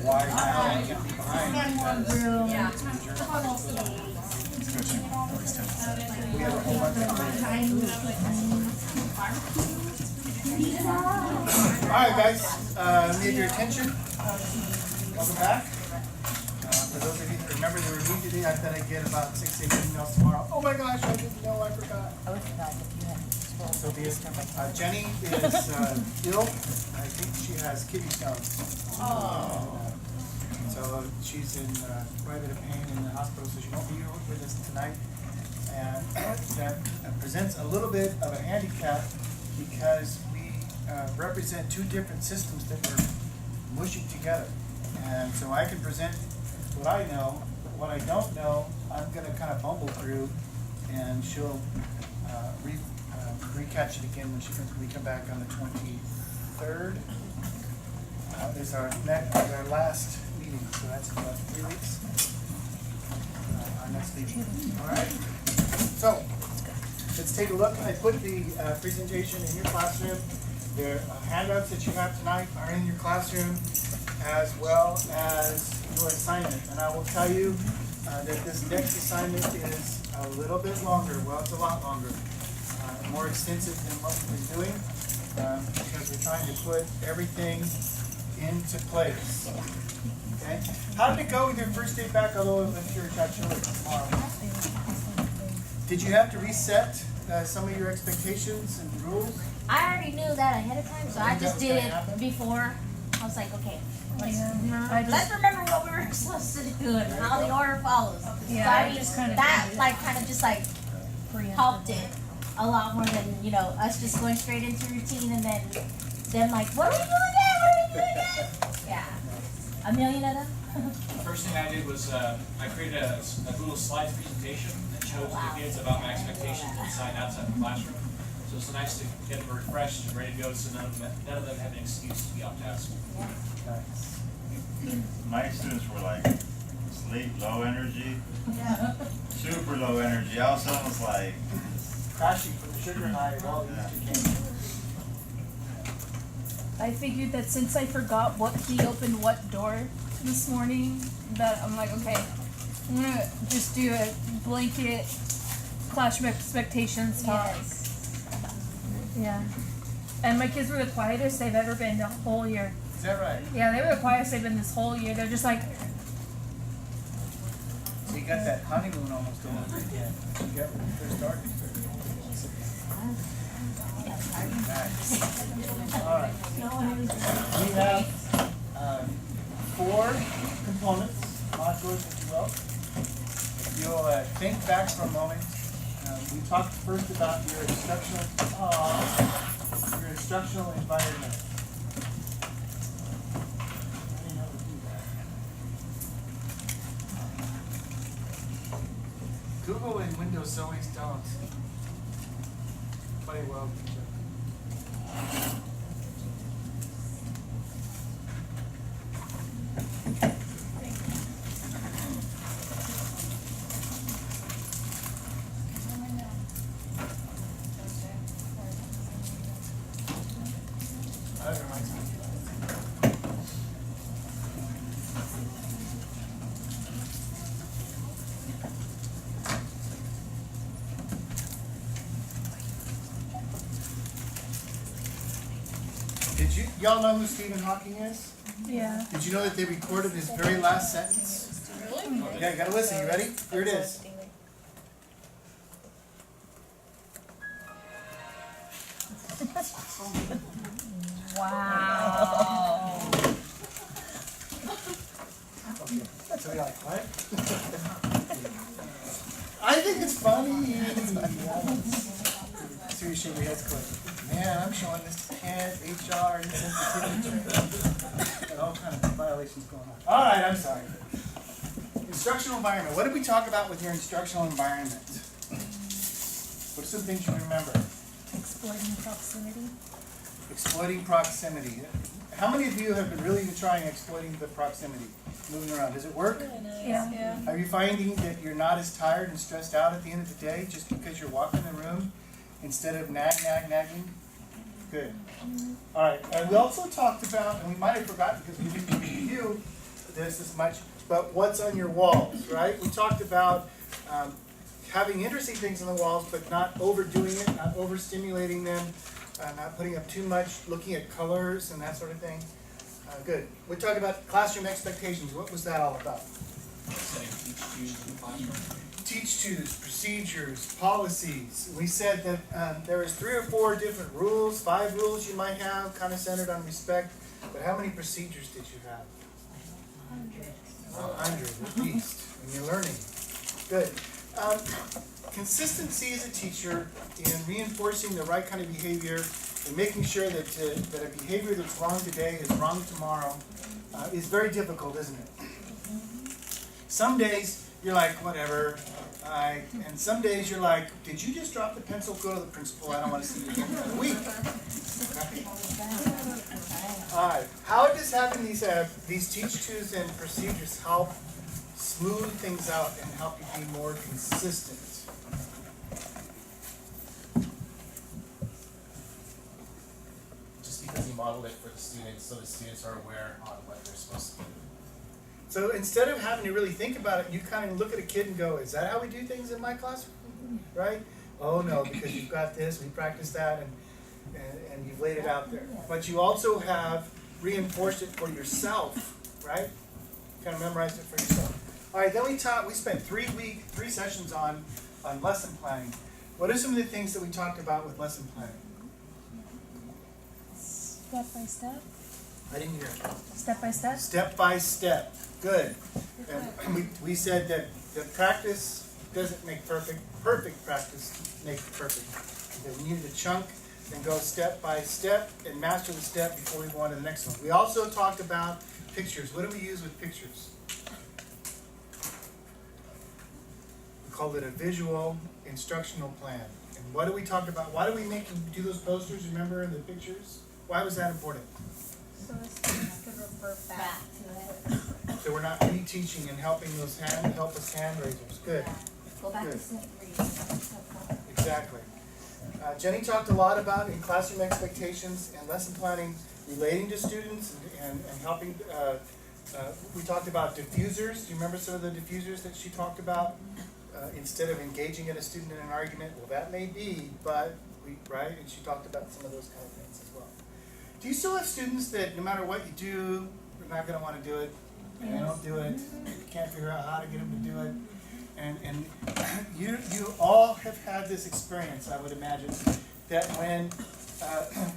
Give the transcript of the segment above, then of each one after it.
wide now and get behind. Yeah. We have a whole bunch of Alright guys, need your attention. Welcome back. For those of you that remember the review today, I thought I'd get about 6-8 emails tomorrow. Oh my gosh, I didn't know, I forgot. So Jenny is ill. I think she has kidney stones. So she's in quite a bit of pain in the hospital, so she won't be here with us tonight. And that presents a little bit of a handicap because we represent two different systems that we're mushing together. And so I can present what I know. What I don't know, I'm going to kind of bumble through, and she'll recatch it again when we come back on the 23rd. Is our last meeting, so that's in about 3 weeks. Our next meeting. All right. So let's take a look. I put the presentation in your classroom. The handouts that you have tonight are in your classroom, as well as your assignment. And I will tell you that this next assignment is a little bit longer. Well, it's a lot longer. More extensive than what we've been doing, because we're trying to put everything into place. Okay? How did it go with your first day back, although I'm sure it's actually tomorrow? Did you have to reset some of your expectations and rules? I already knew that ahead of time, so I just did it before. I was like, okay, let's remember what we were supposed to do and how the order follows. Yeah, so I just kind of helped it a lot more than, us just going straight into routine and then them like, what are we doing now? What are we doing now? Yeah. A million of them. The first thing I did was I created a Google Slides presentation that shows the kids about my expectations inside and outside the classroom. So it's nice to get them refreshed and ready to go, so none of them have an excuse to be off task. Nice. My students were like sleep, low energy, super low energy. I was almost like Crashing for the sugar high of all these came. I figured that since I forgot what key opened what door this morning, that I'm like, okay, I'm gonna just do a blanket classroom expectations talk. Yes. Yeah. And my kids were the quietest they've ever been the whole year. Is that right? Yeah, they were the quietest they've been this whole year. They're just like, So you got that honeymoon almost over again. You got when you first started. Nice. All right. We have 4 components, modules, if you will. If you'll think back for a moment, we talked first about your instructional environment. Google and Windows always don't play well with each other. That reminds me. Y'all know who Stephen Hawking is? yeah. Did you know that they recorded his very last sentence? Yeah, you gotta listen. You ready? Here it is. Wow. So you're like, what? I think it's funny. So you shake your heads quick. Man, I'm showing this to kids, HR, insensitivity. Got all kind of violations going on. All right, I'm sorry. Instructional environment. What did we talk about with your instructional environment? What are some things you remember? Exploiting proximity. Exploiting proximity. How many of you have been really trying exploiting the proximity? Moving around. Does it work? Yeah. Are you finding that you're not as tired and stressed out at the end of the day just because you're walking the room instead of nagging? Good. All right. And we also talked about, and we might have forgotten because we didn't review, this as much, but what's on your walls, right? We talked about having interesting things on the walls, but not overdoing it, not overstimulating them, not putting up too much, looking at colors and that sort of thing. Good. We talked about classroom expectations. What was that all about? Setting teach cues in the classroom. Teach to's, procedures, policies. We said that there was 3 or 4 different rules, 5 rules you might have, kind of centered on respect. But how many procedures did you have? 100 at least, and you're learning. Good. Consistency as a teacher in reinforcing the right kind of behavior and making sure that a behavior that's wrong today is wrong tomorrow is very difficult, isn't it? Some days you're like, whatever, and some days you're like, did you just drop the pencil? Go to the principal. I don't want to see you again for a week. All right. How does having these teach-tos and procedures help smooth things out and help you be more consistent? Just because you model it for the students, so the students are aware on what they're supposed to do. So instead of having to really think about it, you kind of look at a kid and go, is that how we do things in my classroom? Right? Oh no, because you've got this, we practiced that, and you've laid it out there. But you also have reinforced it for yourself, right? Kind of memorized it for yourself. All right, then we spent 3 sessions on lesson planning. What are some of the things that we talked about with lesson planning? Step by step. I didn't hear it. Step by step. Step by step. Good. And we said that practice doesn't make perfect. Perfect practice makes perfect. That we needed to chunk and go step by step and master the step before we go on to the next one. We also talked about pictures. What do we use with pictures? We called it a visual instructional plan. And what do we talk about? Why do we make you do those posters, remember, in the pictures? Why was that important? So the students could refer back. Back to it. So we're not reteaching and helping those help us hand raisers. Good. Go back to Good. sync reading. Exactly. Jenny talked a lot about in classroom expectations and lesson planning relating to students and helping. We talked about diffusers. Do you remember some of the diffusers that she talked about? Instead of engaging a student in an argument, well, that may be, but right? And she talked about some of those kind of things as well. Do you still have students that no matter what you do, they're not going to want to do it? And they don't do it. You can't figure out how to get them to do it. And you all have had this experience, I would imagine, that when,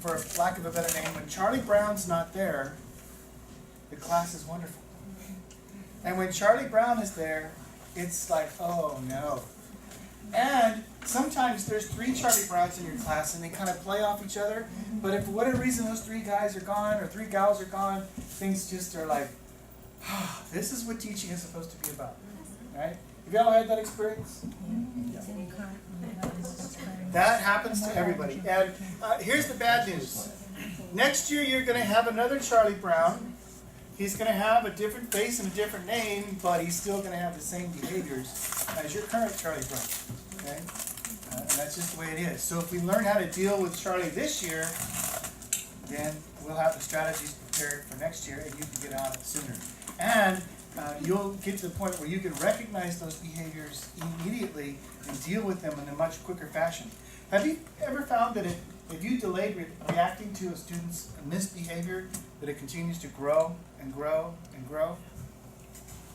for lack of a better name, when Charlie Brown's not there, the class is wonderful. And when Charlie Brown is there, it's like, oh no. And sometimes there's 3 Charlie Browns in your class and they kind of play off each other, but if for whatever reason those 3 guys are gone or 3 gals are gone, things just are like, this is what teaching is supposed to be about, right? Have y'all had that experience? That happens to everybody. And here's the bad news. Next year you're going to have another Charlie Brown. He's going to have a different face and a different name, but he's still going to have the same behaviors as your current Charlie Brown. Okay? And that's just the way it is. So if we learn how to deal with Charlie this year, then we'll have the strategies prepared for next year and you can get on it sooner. And you'll get to the point where you can recognize those behaviors immediately and deal with them in a much quicker fashion. Have you ever found that if you delayed reacting to a student's misbehavior, that it continues to grow and grow and grow?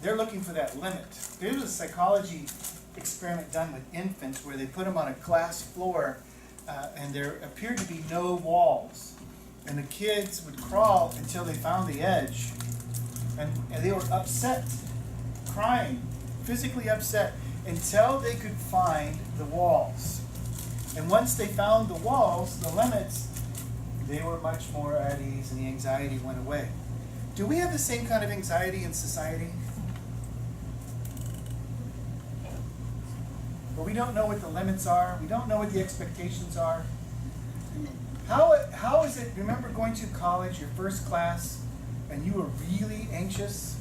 They're looking for that limit. There was a psychology experiment done with infants where they put them on a glass floor and there appeared to be no walls. And the kids would crawl until they found the edge. And they were upset, crying, physically upset, until they could find the walls. And once they found the walls, the limits, they were much more at ease and the anxiety went away. Do we have the same kind of anxiety in society? Where we don't know what the limits are, we don't know what the expectations are. How is it, remember going to college, your first class, and you were really anxious?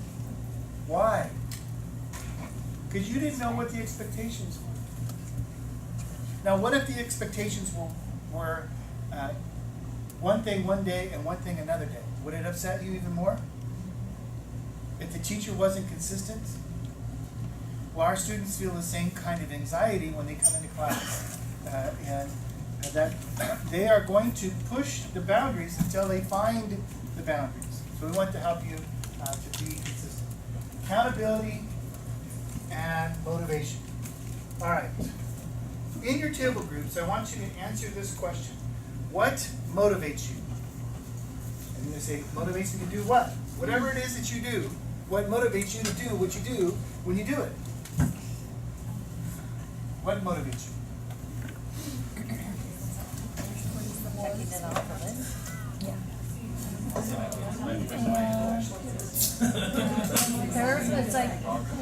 Why? Because you didn't know what the expectations were. Now, what if the expectations were one thing one day and one thing another day? Would it upset you even more? If the teacher wasn't consistent? Well, our students feel the same kind of anxiety when they come into class. And that they are going to push the boundaries until they find the boundaries. So we want to help you to be consistent. Accountability and motivation. All right. In your table groups, I want you to answer this question. What motivates you? And you're going to say, motivates you to do what? Whatever it is that you do, what motivates you to do what you do when you do it? What motivates you? It's like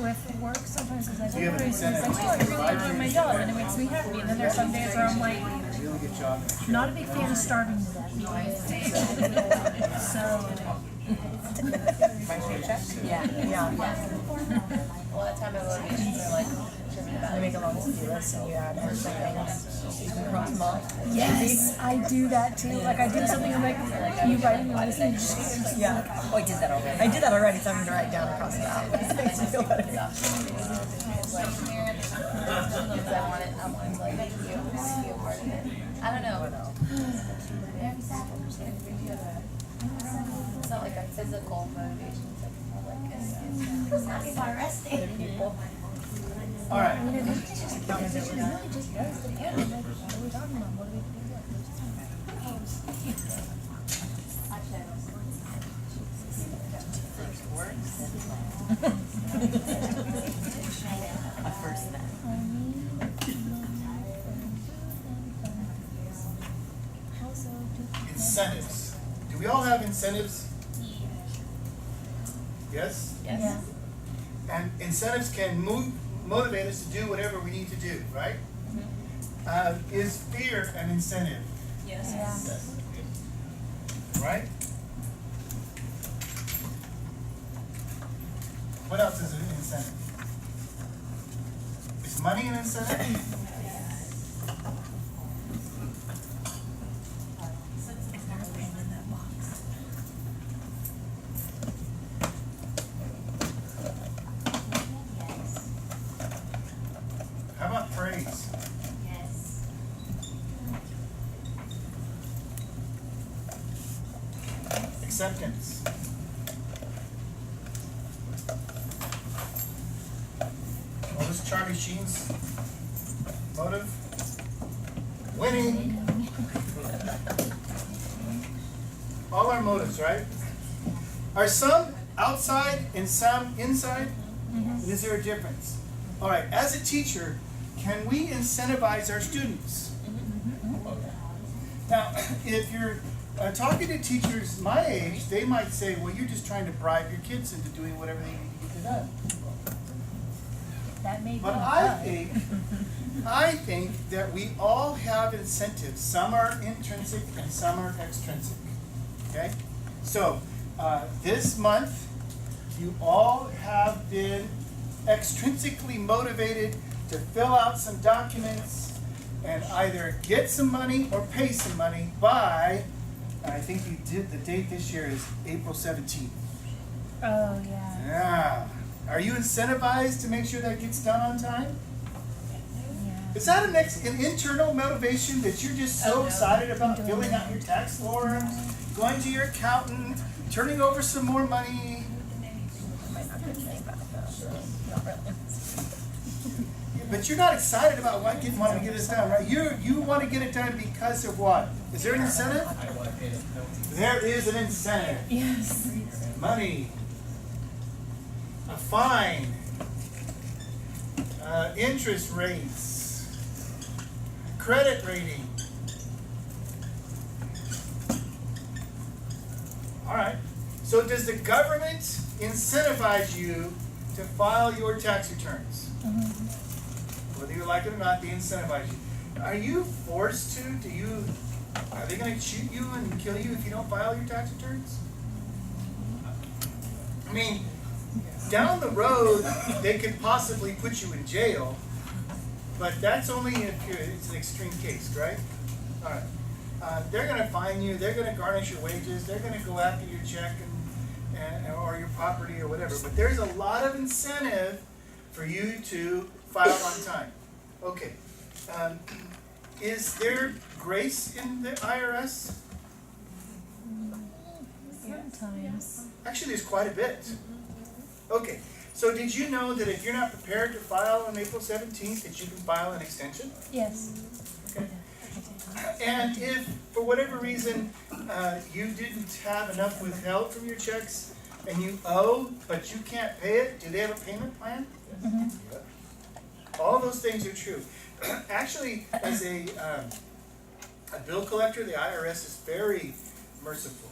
with work sometimes it's like, Do you have an it's like, incentive? oh, I really enjoy my job and it makes me happy. And then there's some days where I'm like, Really good job. not a big fan of starving to death. So Well, that time of motivations are like, you make a long to-do list and you add extra things, you can cross them off. yes, I do that too. Like I do something, I'm like, you writing a list and just Yeah. Oh, I did that already. I did that already, so I'm gonna write down across it out. It makes me feel better. Because I want it to like be a part of it. I don't know. It's not like a physical motivation, it's like more like It's not if I rested. people. All right. Incentives. Do we all have incentives? Yes? Yes. And incentives can motivate us to do whatever we need to do, right? Is fear an incentive? Yes. Right? What else is an incentive? Is money an incentive? How about praise? Yes. Acceptance. What was Charlie Sheen's motive? Winning. All our motives, right? Are some outside and some inside? Is there a difference? All right, as a teacher, can we incentivize our students? Now, if you're talking to teachers my age, they might say, well, you're just trying to bribe your kids into doing whatever they need to get done. that may be. But I think that we all have incentives. Some are intrinsic and some are extrinsic. Okay? So, this month, you all have been extrinsically motivated to fill out some documents and either get some money or pay some money by, I think you did, the date this year is April 17th. Oh yeah. Yeah. Are you incentivized to make sure that gets done on time? Yeah. Is that an internal motivation that you're just so excited about filling out your tax forms, going to your accountant, turning over some more money? Might not be saying about it, not really. But you're not excited about wanting to get this done, right? You want to get it done because of what? Is there an incentive? I don't wanna pay the penalty. There is an incentive. Yes. Money, a fine, interest rates, credit rating. All right. So does the government incentivize you to file your tax returns? Whether you like it or not, they incentivize you. Are you forced to? Are they going to shoot you and kill you if you don't file your tax returns? I mean, down the road, they could possibly put you in jail, but that's only if it's an extreme case, right? All right. They're going to fine you. They're going to garnish your wages. They're going to go after your check or your property or whatever. But there's a lot of incentive for you to file on time. Okay. Is there grace in the IRS? Sometimes. Actually, there's quite a bit. Okay. So did you know that if you're not prepared to file on April 17th, that you can file an extension? Yes. Okay. And if, for whatever reason, you didn't have enough withheld from your checks and you owe, but you can't pay it, do they have a payment plan? All those things are true. Actually, as a bill collector, the IRS is very merciful.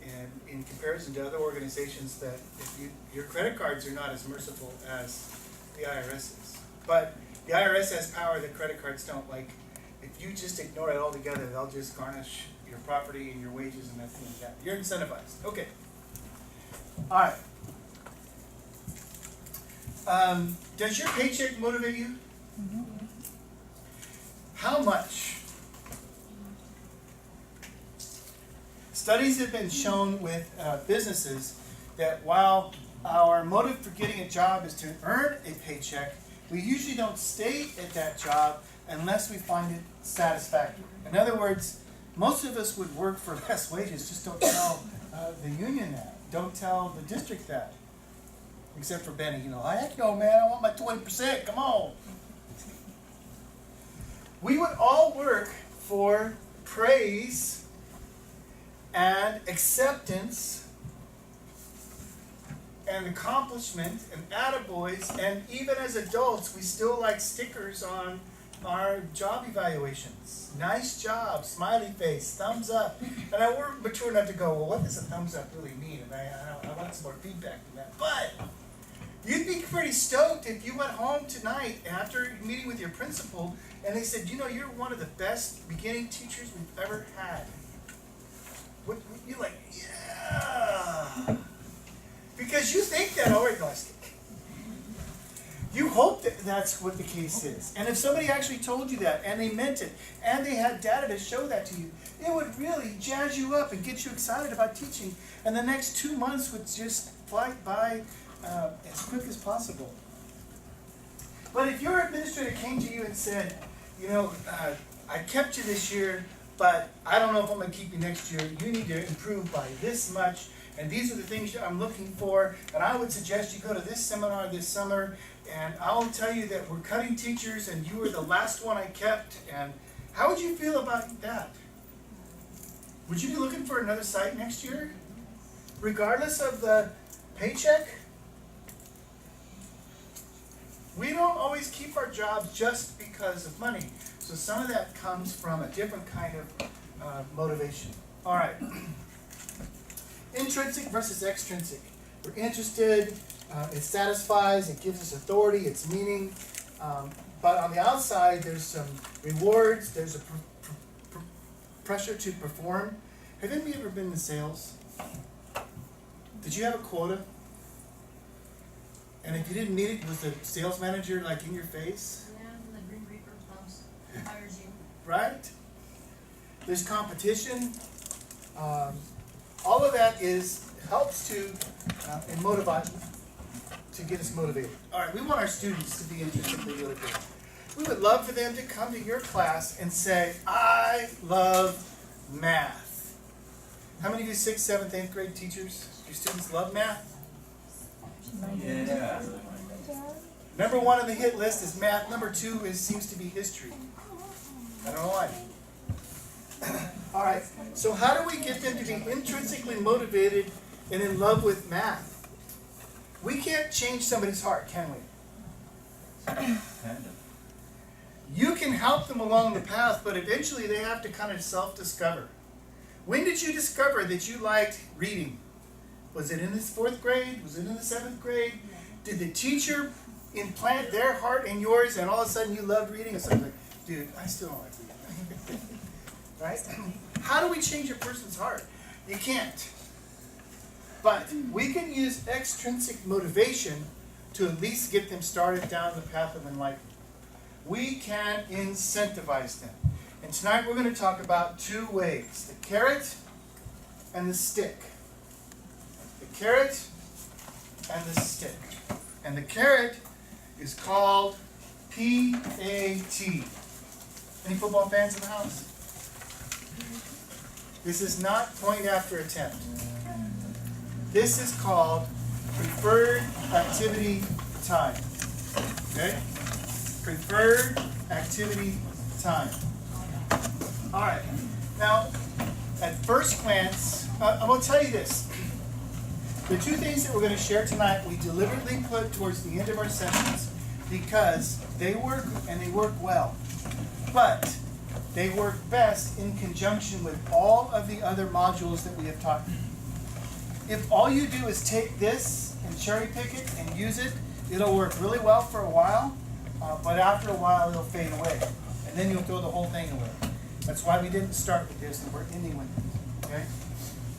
And in comparison to other organizations that your credit cards are not as merciful as the IRS is. But the IRS has power that credit cards don't. Like, if you just ignore it altogether, they'll just garnish your property and your wages and everything like that. You're incentivized. Okay. All right. Does your paycheck motivate you? How much? Studies have been shown with businesses that while our motive for getting a job is to earn a paycheck, we usually don't stay at that job unless we find it satisfactory. In other words, most of us would work for less wages. Just don't tell the union that. Don't tell the district that. Except for Benny, heck no, man, I want my 20%, come on. We would all work for praise and acceptance and accomplishment and attaboys, and even as adults, we still like stickers on our job evaluations. Nice job, smiley face, thumbs up. And we're mature enough to go, well, what does a thumbs up really mean? And I want some more feedback than that. But you'd be pretty stoked if you went home tonight after meeting with your principal and they said, you're one of the best beginning teachers we've ever had. You're like, yeah. Because you think that already, you hope that that's what the case is. And if somebody actually told you that and they meant it and they had data to show that to you, it would really jazz you up and get you excited about teaching. And the next 2 months would just fly by as quick as possible. But if your administrator came to you and said, I kept you this year, but I don't know if I'm going to keep you next year. You need to improve by this much, and these are the things I'm looking for, and I would suggest you go to this seminar this summer, and I'll tell you that we're cutting teachers, and you were the last one I kept, and how would you feel about that? Would you be looking for another site next year? Regardless of the paycheck? We don't always keep our jobs just because of money. So some of that comes from a different kind of motivation. All right. Intrinsic versus extrinsic. We're interested, it satisfies, it gives us authority, it's meaning. But on the outside, there's some rewards, there's a pressure to perform. Have any of you ever been in sales? Did you have a quota? And if you didn't meet it, was the sales manager like in your face? Yeah, the Green Reaper comes, hires you. Right? There's competition. All of that helps to and motivate to get us motivated. All right, we want our students to be intrinsically motivated. We would love for them to come to your class and say, I love math. How many of you 6th, 7th, 8th grade teachers, your students love math? Yeah. Number 1 on the hit list is math. Number 2 seems to be history. I don't know why. All right, so how do we get them to be intrinsically motivated and in love with math? We can't change somebody's heart, can we? Kind of. You can help them along the path, but eventually they have to kind of self-discover. When did you discover that you liked reading? Was it in the 4th grade? Was it in the 7th grade? Did the teacher implant their heart in yours and all of a sudden you loved reading? It's like, dude, I still don't like reading. Right? How do we change a person's heart? You can't. But we can use extrinsic motivation to at least get them started down the path of enlightenment. We can incentivize them. And tonight we're going to talk about 2 ways, the carrot and the stick. carrot and the stick. And the carrot is called PAT. Any football fans in the house? This is not point after attempt. This is called preferred activity time. Okay? Preferred activity time. All right. Now, at first glance, I'm going to tell you this. The two things that we're going to share tonight, we deliberately put towards the end of our sessions because they work and they work well. But they work best in conjunction with all of the other modules that we have taught. If all you do is take this and cherry pick it and use it, it'll work really well for a while, but after a while it'll fade away. And then you'll throw the whole thing away. That's why we didn't start with this and we're ending with it. Okay?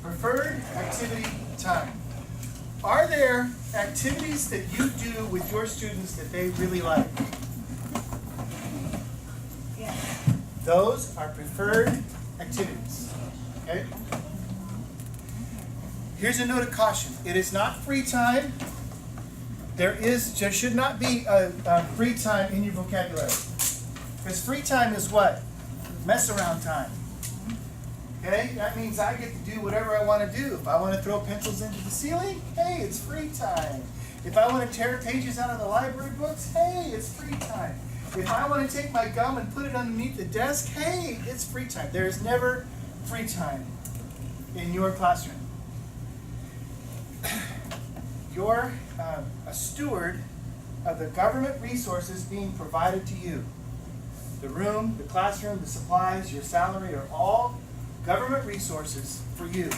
Preferred activity time. Are there activities that you do with your students that they really like? Yeah. Those are preferred activities. Okay? Here's a note of caution. It is not free time. There should not be a free time in your vocabulary. Because free time is what? Mess around time. Okay? That means I get to do whatever I want to do. If I want to throw pencils into the ceiling, hey, it's free time. If I want to tear pages out of the library books, hey, it's free time. If I want to take my gum and put it underneath the desk, hey, it's free time. There is never free time in your classroom. You're a steward of the government resources being provided to you. The room, the classroom, the supplies, your salary are all government resources for you.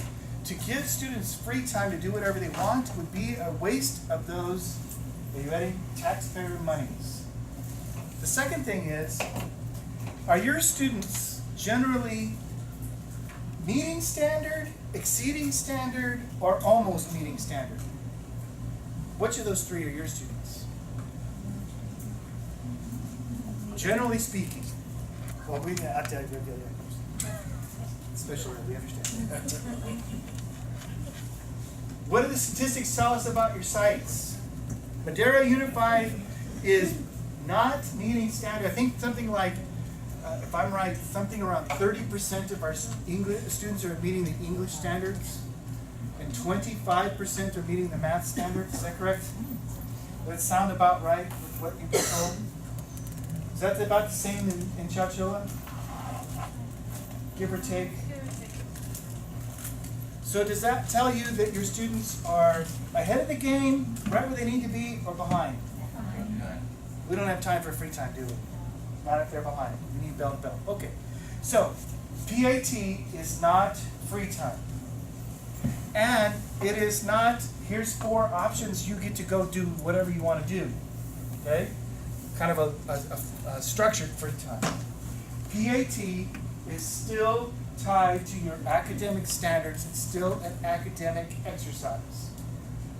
To give students free time to do whatever they want would be a waste of those, are you ready? Taxpayer monies. The second thing is, are your students generally meeting standard, exceeding standard, or almost meeting standard? Which of those three are your students? Generally speaking. Well, I'll tell you the other person. Especially we understand. What do the statistics tell us about your sites? Madera Unified is not meeting standard. I think something like, if I'm right, something around 30% of our English students are meeting the English standards, and 25% are meeting the math standards. Is that correct? Does that sound about right with what you've been told? Is that about the same in Chowchilla? Give or take? So does that tell you that your students are ahead of the game, right where they need to be, or behind? We don't have time for free time, do we? Not if they're behind. We need bell to bell. Okay. So, PAT is not free time. And it is not, here's 4 options, you get to go do whatever you want to do. Okay? Kind of a structured free time. PAT is still tied to your academic standards. It's still an academic exercise.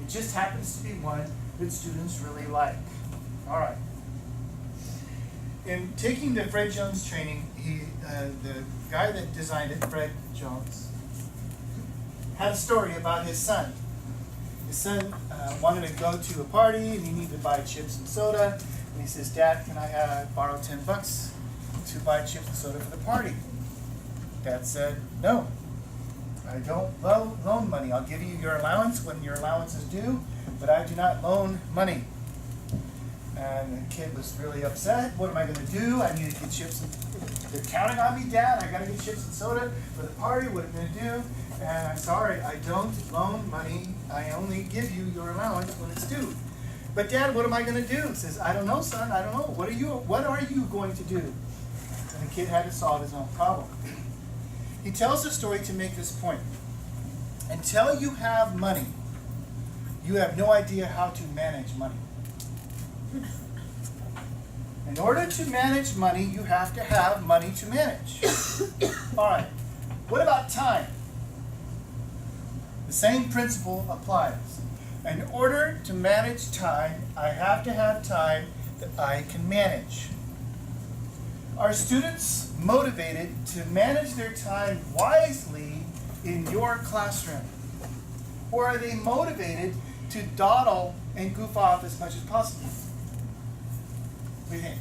It just happens to be one that students really like. All right. In taking the Fred Jones training, the guy that designed it, Fred Jones, had a story about his son. His son wanted to go to a party and he needed to buy chips and soda. And he says, "Dad, can I borrow $10 to buy chips and soda for the party?" Dad said, "No, I don't loan money. I'll give you your allowance when your allowance is due, but I do not loan money." And the kid was really upset. What am I going to do? I need to get chips. They're counting on me, Dad. I got to get chips and soda for the party. What am I going to do? And I'm sorry, I don't loan money. I only give you your allowance when it's due. "But Dad, what am I going to do?" He says, "I don't know, son. I don't know. What are you going to do?" And the kid had to solve his own problem. He tells the story to make this point. Until you have money, you have no idea how to manage money. In order to manage money, you have to have money to manage. All right. What about time? The same principle applies. In order to manage time, I have to have time that I can manage. Are students motivated to manage their time wisely in your classroom? Or are they motivated to dawdle and goof off as much as possible? What do you think?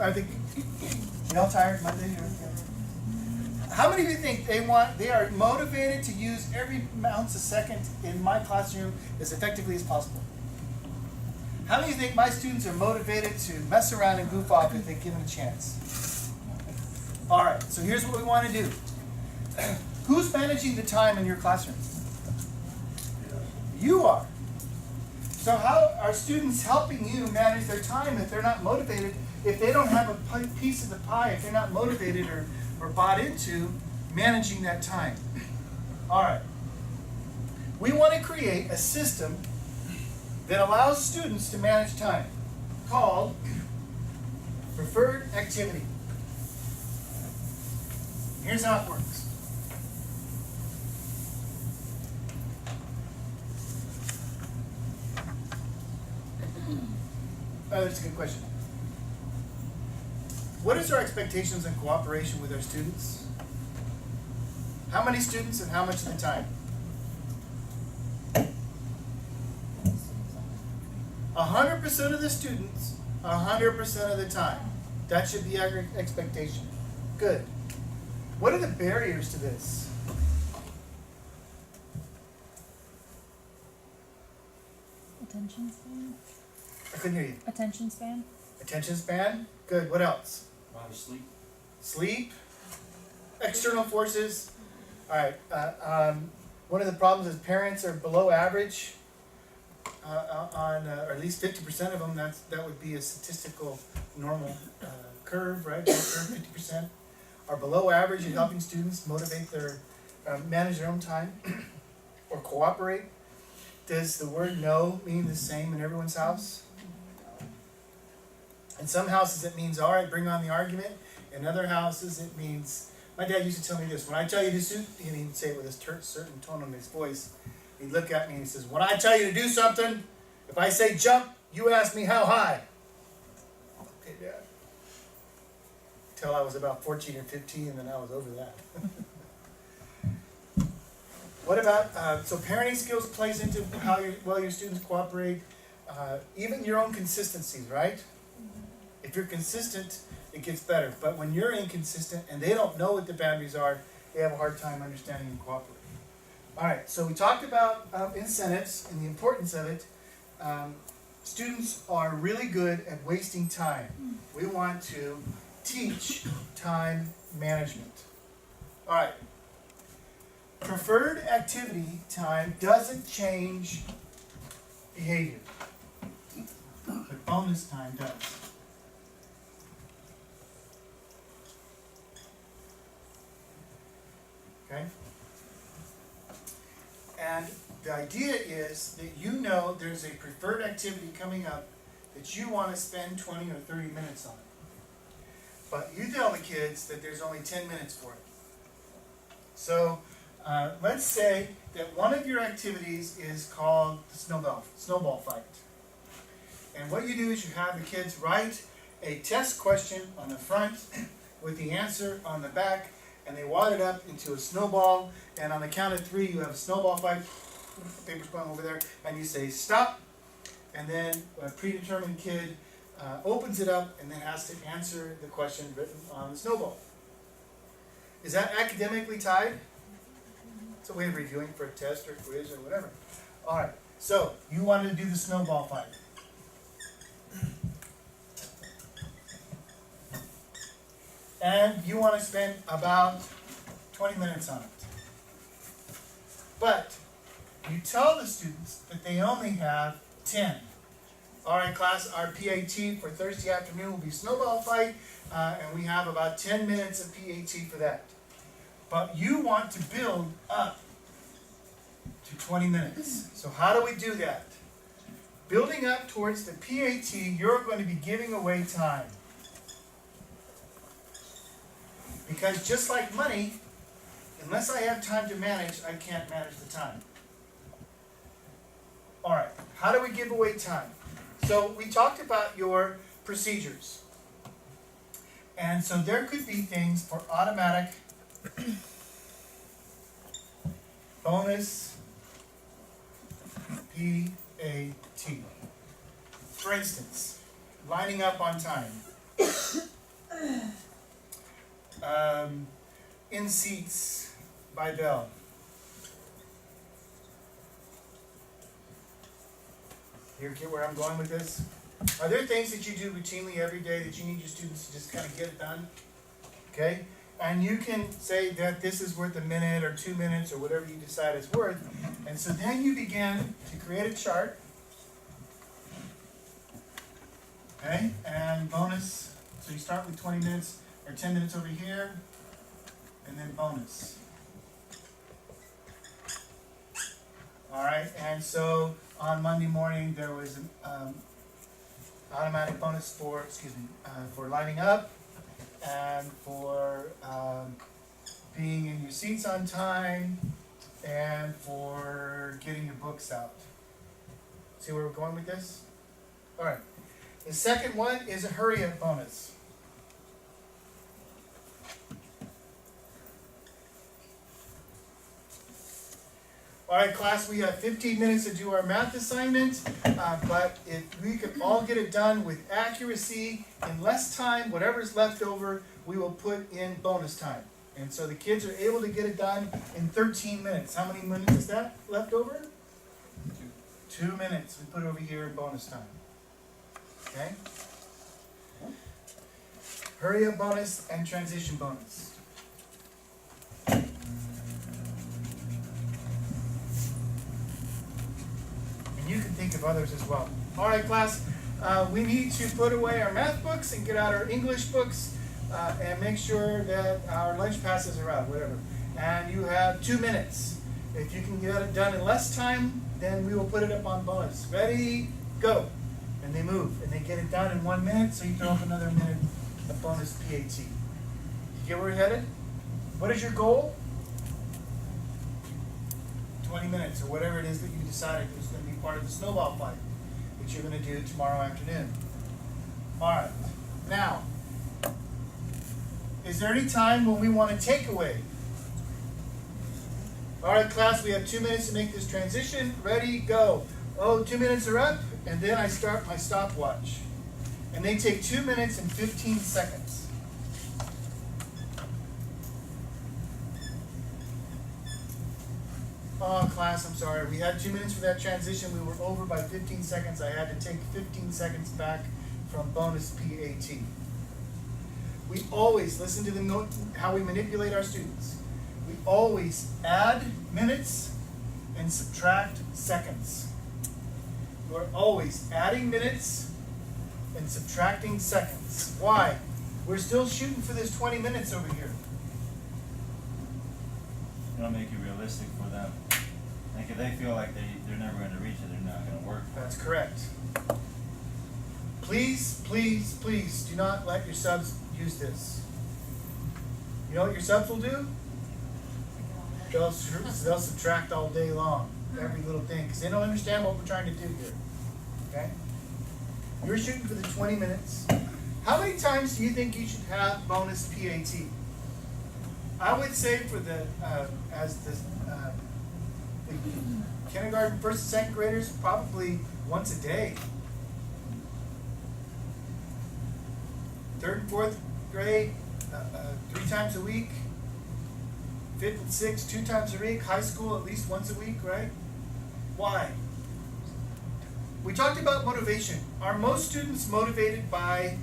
Are they y'all tired Monday? How many of you think they are motivated to use every ounce a second in my classroom as effectively as possible? How many of you think my students are motivated to mess around and goof off if they give them a chance? All right, so here's what we want to do. Who's managing the time in your classroom? You are. So how are students helping you manage their time if they're not motivated, if they don't have a piece of the pie, if they're not motivated or bought into managing that time? All right. We want to create a system that allows students to manage time called preferred activity. Here's how it works. That's a good question. What is our expectations in cooperation with our students? How many students and how much of the time? 100% of the students, 100% of the time. That should be our expectation. Good. What are the barriers to this? Attention span. I couldn't hear you. Attention span. Attention span? Good. What else? Amount of sleep. Sleep. External forces. All right. One of the problems is parents are below average or at least 50% of them. That would be a statistical normal curve, right? Curve 50% are below average in helping students motivate their manage their own time or cooperate. Does the word no mean the same in everyone's house? In some houses it means, all right, bring on the argument. In other houses it means, my dad used to tell me this, when I tell you to do, and he'd say it with a certain tone in his voice, he'd look at me and he says, when I tell you to do something, if I say jump, you ask me how high. Okay, Dad. Till I was about 14 or 15, and then I was over that. What about, so parenting skills plays into how your students cooperate, even your own consistencies, right? If you're consistent, it gets better. But when you're inconsistent and they don't know what the boundaries are, they have a hard time understanding and cooperating. All right, so we talked about incentives and the importance of it. Students are really good at wasting time. We want to teach time management. All right. Preferred activity time doesn't change behavior, but bonus time does. Okay? And the idea is that you know there's a preferred activity coming up that you want to spend 20 or 30 minutes on. But you tell the kids that there's only 10 minutes for it. So let's say that one of your activities is called the snowball fight. And what you do is you have the kids write a test question on the front with the answer on the back, and they wad it up into a snowball, and on the count of 3 you have a snowball fight, paper's going over there, and you say stop, and then a predetermined kid opens it up and then has to answer the question written on the snowball. Is that academically tied? It's a way of reviewing for a test or quiz or whatever. All right, so you wanted to do the snowball fight. And you want to spend about 20 minutes on it. But you tell the students that they only have 10. All right, class, our PAT for Thursday afternoon will be snowball fight, and we have about 10 minutes of PAT for that. But you want to build up to 20 minutes. So how do we do that? Building up towards the PAT, you're going to be giving away time. Because just like money, unless I have time to manage, I can't manage the time. All right, how do we give away time? So we talked about your procedures. And so there could be things for automatic bonus PAT. For instance, lining up on time. In seats by bell. You get where I'm going with this? Are there things that you do routinely every day that you need your students to just kind of get it done? Okay? And you can say that this is worth a minute or 2 minutes or whatever you decide it's worth. And so then you begin to create a chart. Okay? And bonus. So you start with 20 minutes or 10 minutes over here. And then bonus. Alright, and so on Monday morning there was an automatic bonus for, for lining up and for being in your seats on time and for getting your books out. See where we're going with this? Alright, the second one is a hurry up bonus. All right, class, we have 15 minutes to do our math assignment, but if we could all get it done with accuracy in less time, whatever's left over, we will put in bonus time. And so the kids are able to get it done in 13 minutes. How many minutes is that left over? 2 minutes. We put it over here in bonus time. Okay? Hurry up bonus and transition bonus. You can think of others as well. All right, class, we need to put away our math books and get out our English books and make sure that our lunch passes are out, whatever. And you have 2 minutes. If you can get it done in less time, then we will put it up on bonus. Ready, go. And they move, and they get it done in 1 minute, so you throw up another minute of bonus PAT. You get where we're headed? What is your goal? 20 minutes, or whatever it is that you decided was going to be part of the snowball fight that you're going to do tomorrow afternoon. All right. Now, is there any time when we want to take away? All right, class, we have 2 minutes to make this transition. Ready, go. Oh, 2 minutes are up, and then I start my stopwatch. And they take 2 minutes and 15 seconds. Oh, class, I'm sorry. We had 2 minutes for that transition. We were over by 15 seconds. I had to take 15 seconds back from bonus PAT. We always listen to the note, how we manipulate our students. We always add minutes and subtract seconds. We're always adding minutes and subtracting seconds. Why? We're still shooting for this 20 minutes over here. It'll make it realistic for them. Like if they feel like they're never going to reach it, they're not going to work for it. That's correct. Please, please, please do not let your subs use this. You know what your subs will do? They'll subtract all day long, every little thing, because they don't understand what we're trying to do here. Okay? You're shooting for the 20 minutes. How many times do you think you should have bonus PAT? I would say for the kindergarten, first and second graders, probably once a day. Third and fourth grade, 3 times a week. Fifth and sixth, 2 times a week. High school, at least once a week, right? Why? We talked about motivation. Are most students motivated by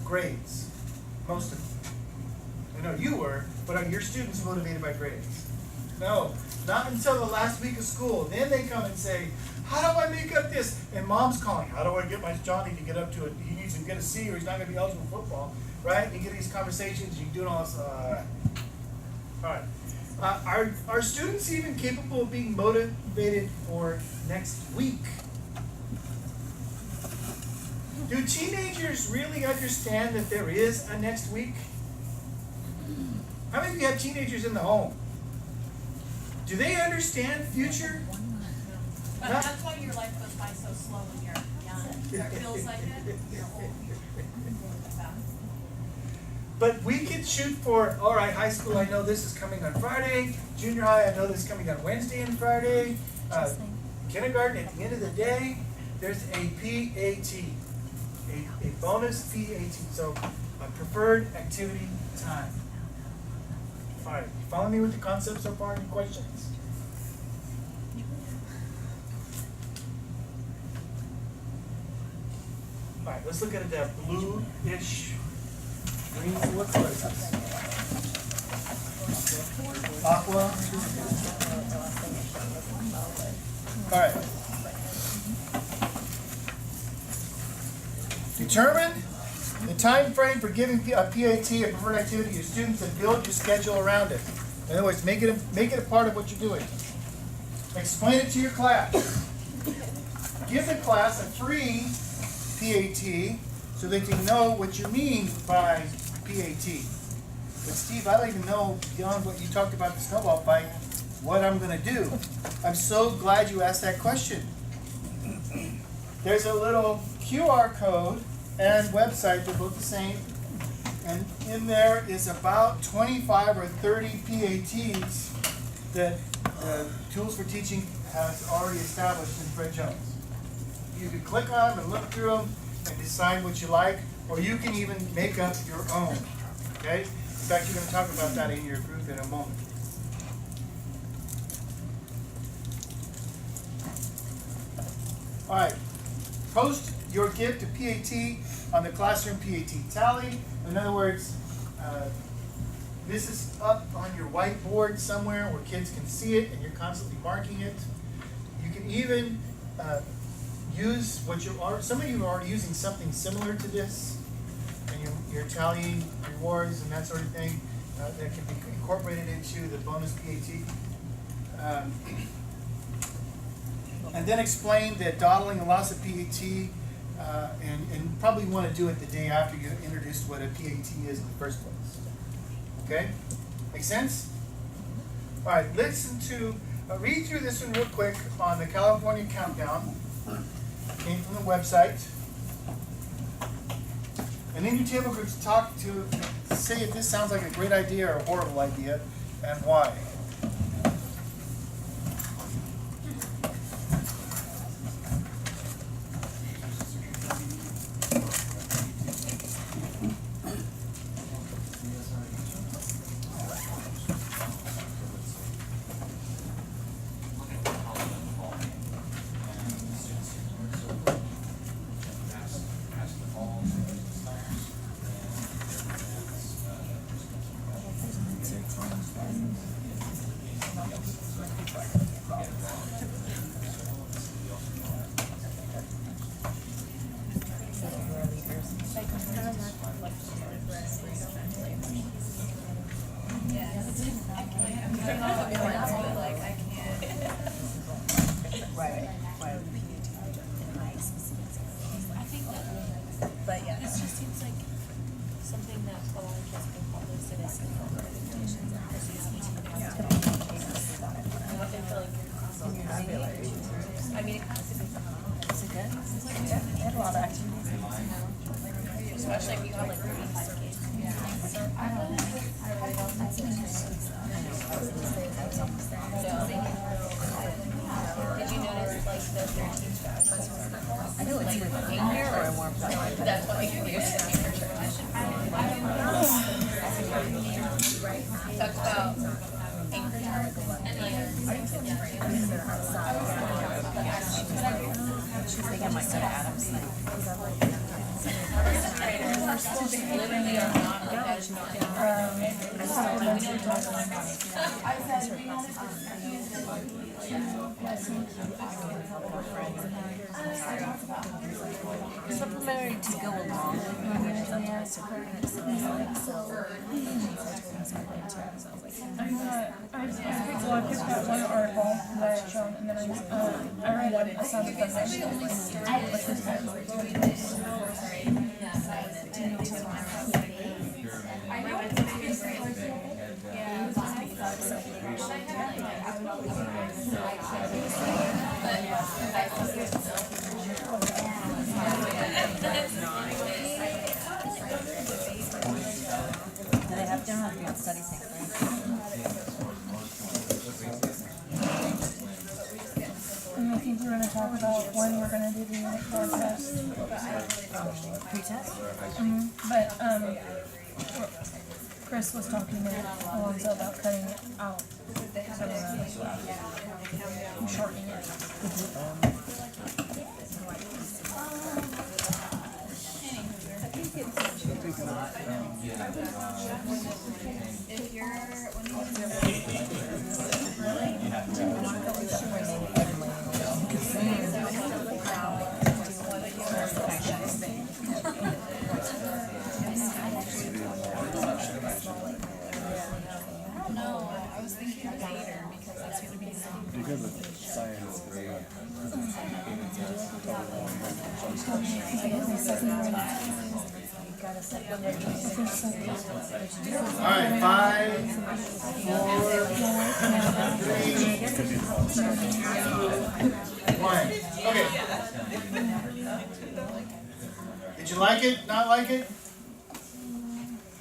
grades? Most of them. I know you were, but are your students motivated by grades? No, not until the last week of school. Then they come and say, how do I make up this? And mom's calling, how do I get my Johnny to get up to it? He needs to get a C or he's not going to be eligible for football, right? And you get these conversations, you do it all this. All right. Are students even capable of being motivated for next week? Do teenagers really understand that there is a next week? How many of you have teenagers in the home? Do they understand future? But that's why your life goes by so slow when you're young. It feels like it. You're old. But we could shoot for, all right, high school, I know this is coming on Friday. Junior high, I know this is coming on Wednesday and Friday. Kindergarten, at the end of the day, there's a PAT, a bonus PAT. So a preferred activity time. All right, you follow me with the concept so far? Any questions? All right, let's look at that blue-ish green. What color is this? Aqua. All right. Determine the time frame for giving a PAT, a preferred activity, to your students, and build your schedule around it. In other words, make it a part of what you're doing. Explain it to your class. Give the class a free PAT so they can know what you mean by PAT. But Steve, I don't even know, beyond what you talked about the snowball fight, what I'm going to do. I'm so glad you asked that question. There's a little QR code and website, they're both the same. And in there is about 25 or 30 PATs that Tools for Teaching has already established in Fred Jones. You can click on them and look through them and decide what you like, or you can even make up your own. Okay? In fact, you're going to talk about that in your group in a moment. All right. Post your gift to PAT on the classroom PAT tally. In other words, this is up on your whiteboard somewhere where kids can see it and you're constantly marking it. You can even use what you are, some of you are already using something similar to this, and you're tallying rewards and that sort of thing that can be incorporated into the bonus PAT. And then explain that dawdling and loss of PAT, and probably want to do it the day after you introduced what a PAT is in the first place. Okay? Make sense? All right, listen to, read through this one real quick on the California Countdown. Came from the website. And in your table groups, talk to, say if this sounds like a great idea or a horrible idea, and why. Especially if you have like 35 kids. Did you notice like the 13th class? I know it's either in here or a warm place. That's what I can do. Talked about She's thinking I might go to Adam's thing. literally are not like that is not. Supplementary to go along with I picked that one article that I had shown, and then I read a sound effect think we were gonna talk about when we're gonna do the unit core test. Pre-test? But, Chris was talking to Alonzo about cutting it out. I'm shortening it. If you're, when I don't know, I was thinking later because that's gonna be Because of science. Alright, 5, 4, 3, 1. Okay. Did you like it? Not like it? I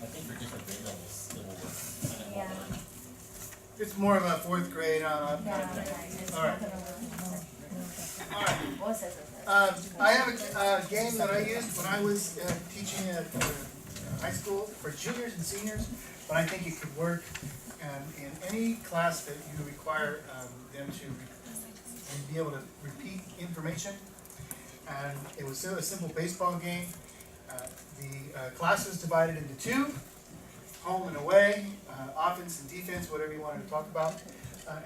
think for different grade levels, it will work. Yeah. It's more of a 4th grade. Alright. Alright. I have a game that I used when I was teaching at high school for juniors and seniors, but I think it could work in any class that you require them to be able to repeat information. And it was a simple baseball game. The class was divided into 2, home and away, offense and defense, whatever you wanted to talk about.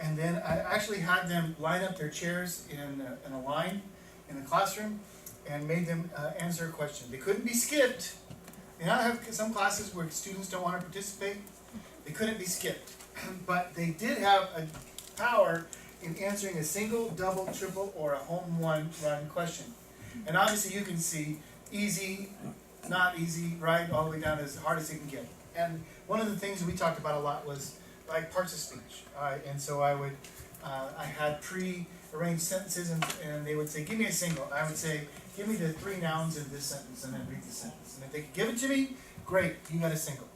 And then I actually had them line up their chairs in a line in the classroom and made them answer a question. They couldn't be skipped. And I have some classes where students don't want to participate. They couldn't be skipped. But they did have a power in answering a single, double, triple, or a home run question. And obviously you can see easy, not easy, right, all the way down as hard as it can get. And one of the things that we talked about a lot was like parts of speech. And so I had pre-arranged sentences and they would say, give me a single. I would say, give me the 3 nouns in this sentence and then read the sentence. And if they could give it to me, great, you got a single.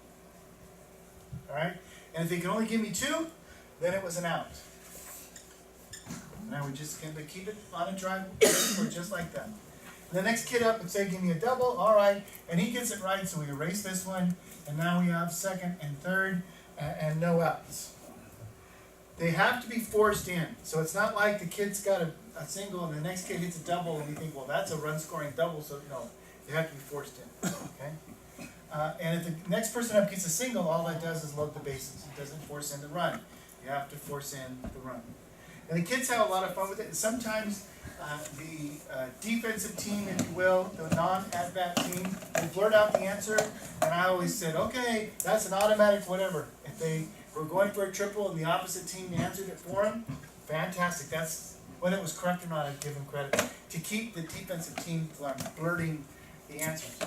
Alright? And if they could only give me 2, then it was an out. And I would just kind of keep it on a drive or just like that. And the next kid up would say, give me a double, alright, and he gets it right, so we erase this one, and now we have second and third, and no outs. They have to be forced in, so it's not like the kid's got a single and the next kid hits a double and you think, well, that's a run-scoring double, so no, they have to be forced in, okay? And if the next person up gets a single, all that does is load the bases. It doesn't force in the run. You have to force in the run. And the kids have a lot of fun with it. Sometimes the defensive team, if you will, the non-at-bat team, will blurt out the answer, and I always said, okay, that's an automatic whatever. If they were going for a triple and the opposite team answered it for them, fantastic. That's whether it was correct or not, I'd give them credit. To keep the defensive team from blurting the answers.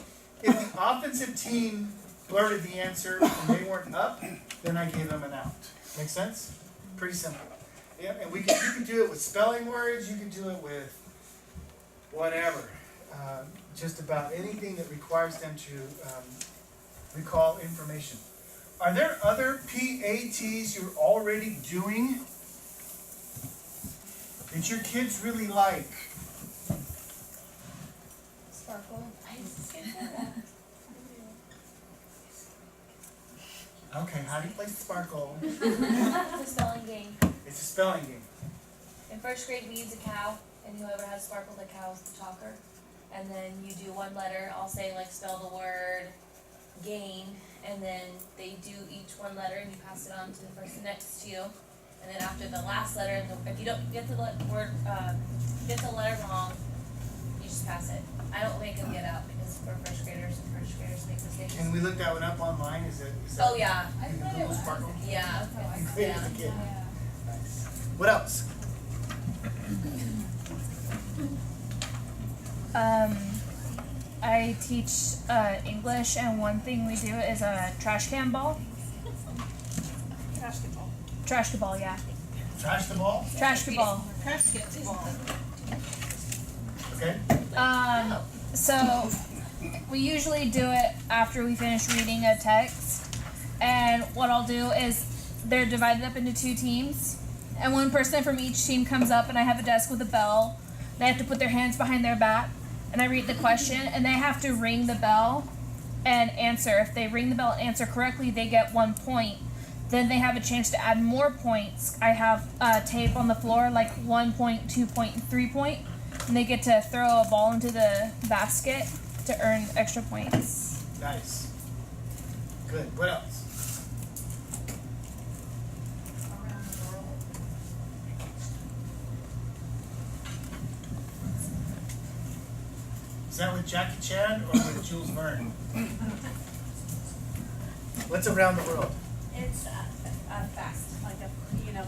If the offensive team blurted the answer and they weren't up, then I gave them an out. Make sense? Pretty simple. Yeah, and you can do it with spelling words, you can do it with whatever. Just about anything that requires them to recall information. Are there other PATs you're already doing that your kids really like? Sparkle. Okay, how do you play Sparkle? It's a spelling game. It's a spelling game. In first grade, we use a cow, and whoever has Sparkle, the cow is the talker. And then you do one letter. I'll say like spell the word gain, and then they do each one letter, and you pass it on to the person next to you. And then after the last letter, if you don't get the word, get the letter wrong, you just pass it. I don't make them get out because we're first graders, and first graders make mistakes. Can we look that one up online? Is that Oh yeah, you can Google Sparkle? yeah. You created as a kid. Nice. What else? I teach English, and one thing we do is a trash can ball. Trash the ball, yeah. Trash the ball? Trash the ball. Okay. So we usually do it after we finish reading a text, and what I'll do is they're divided up into 2 teams, and one person from each team comes up, and I have a desk with a bell. They have to put their hands behind their back, and I read the question, and they have to ring the bell and answer. If they ring the bell and answer correctly, they get 1 point. Then they have a chance to add more points. I have tape on the floor, like 1 point, 2 point, and 3 point, and they get to throw a ball into the basket to earn extra points. Nice. Good. What else? Around the world. Is that with Jackie Chan or with Jules Verne? What's around the world? It's a fast, like a,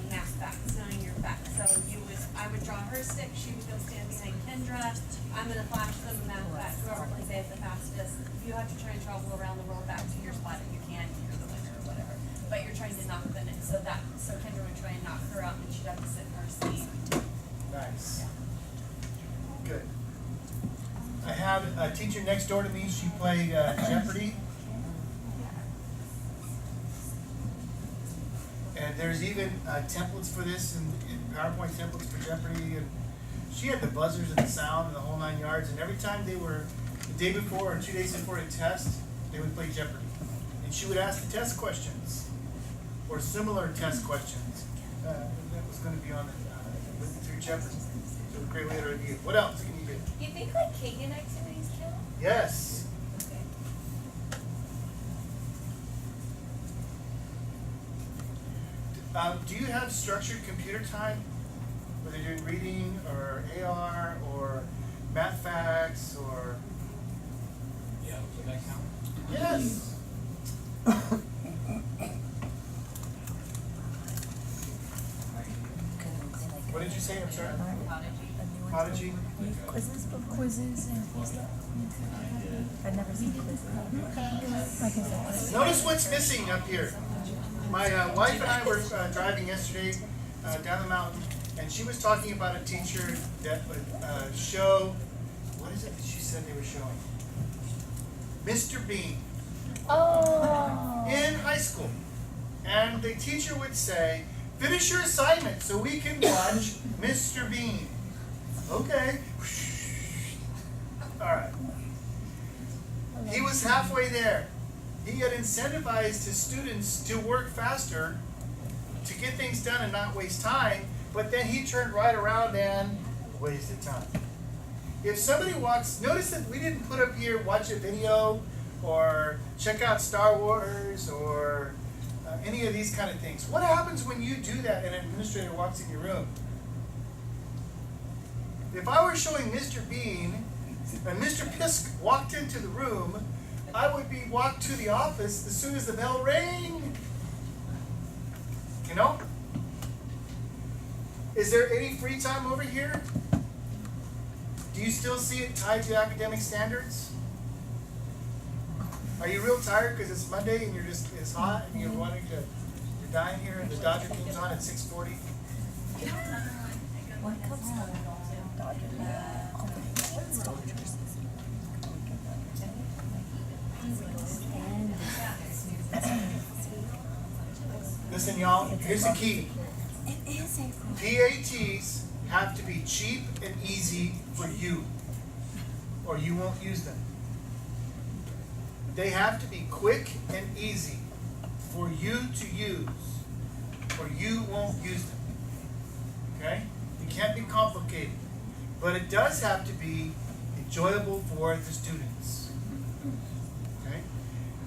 math facts, knowing your facts. So I would draw her stick, she would go stand behind Kendra. I'm gonna flash them a math fact, whoever can say it the fastest. You have to try and travel around the world back to your spot if you can, you're the winner or whatever. But you're trying to knock them in, so Kendra would try and knock her out and she'd have to sit in her seat. Nice. Good. I have a teacher next door to me. She played Jeopardy. And there's even templates for this in PowerPoint templates for Jeopardy. And she had the buzzers and the sound and the whole 9 yards. And every time they were, the day before or 2 days before a test, they would play Jeopardy. And she would ask the test questions or similar test questions that was going to be on the through Jeopardy. So a great way to review. What else can you do? You think like Kagan activities count? Yes. Okay. Do you have structured computer time? Whether you're doing reading or AR or math facts or... Yeah, would that count? Yes. What did you say? I'm sorry. Prodigy? Quizzes before? Quizzes and stuff. I've never seen quizzes. Like I said, Notice what's missing up here. My wife and I were driving yesterday down the mountain, and she was talking about a teacher that would show, what is it that she said they were showing? Mr. Bean Oh. in high school. And the teacher would say, finish your assignment so we can watch Mr. Bean. Okay. All right. He was halfway there. He had incentivized his students to work faster, to get things done and not waste time, but then he turned right around and wasted time. If somebody walks, notice that we didn't put up here, watch a video, or check out Star Wars, or any of these kind of things. What happens when you do that and an administrator walks in your room? If I were showing Mr. Bean, and Mr. Pisk walked into the room, I would be walked to the office as soon as the bell rang. You know? Is there any free time over here? Do you still see it tied to academic standards? Are you real tired because it's Monday and it's hot and you're you're dying here and the Dodger game's on at 6:40? what comes Listen, y'all, here's the key. It is April. PATs have to be cheap and easy for you, or you won't use them. They have to be quick and easy for you to use, or you won't use them. Okay? It can't be complicated, but it does have to be enjoyable for the students. Okay?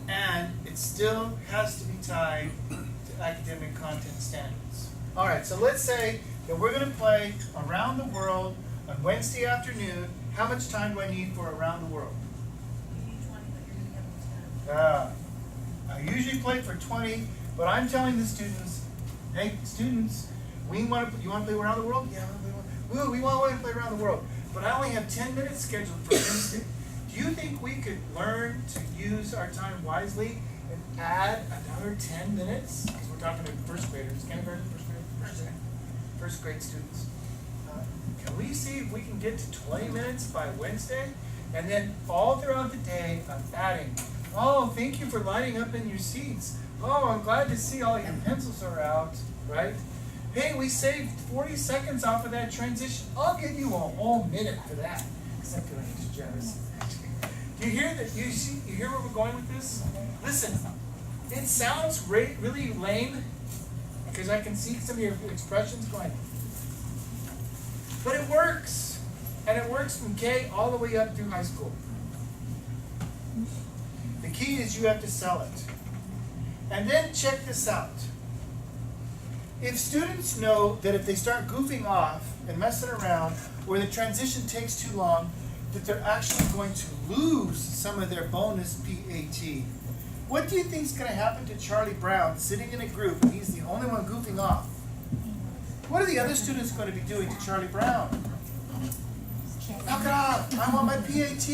And it still has to be tied to academic content standards. All right, so let's say that we're going to play Around the World on Wednesday afternoon. How much time do I need for Around the World? You need 20, but you're gonna get them 10. I usually play for 20, but I'm telling the students, hey, students, you want to play Around the World? Yeah, we want to play Around the World. But I only have 10 minutes scheduled for Wednesday. Do you think we could learn to use our time wisely and add another 10 minutes? Because we're talking to first graders, kindergarten, first grade students. Can we see if we can get to 20 minutes by Wednesday? And then all throughout the day, I'm adding, oh, thank you for lining up in your seats. Oh, I'm glad to see all your pencils are out, right? Hey, we saved 40 seconds off of that transition. I'll give you a whole minute for that. Because I feel like he's jealous. Do you hear that? You hear where we're going with this? Listen, it sounds really lame because I can see some of your expressions going. But it works. And it works from K all the way up through high school. The key is you have to sell it. And then check this out. If students know that if they start goofing off and messing around, or the transition takes too long, that they're actually going to lose some of their bonus PAT. What do you think is going to happen to Charlie Brown sitting in a group and he's the only one goofing off? What are the other students going to be doing to Charlie Brown? Knock it off! I want my PAT!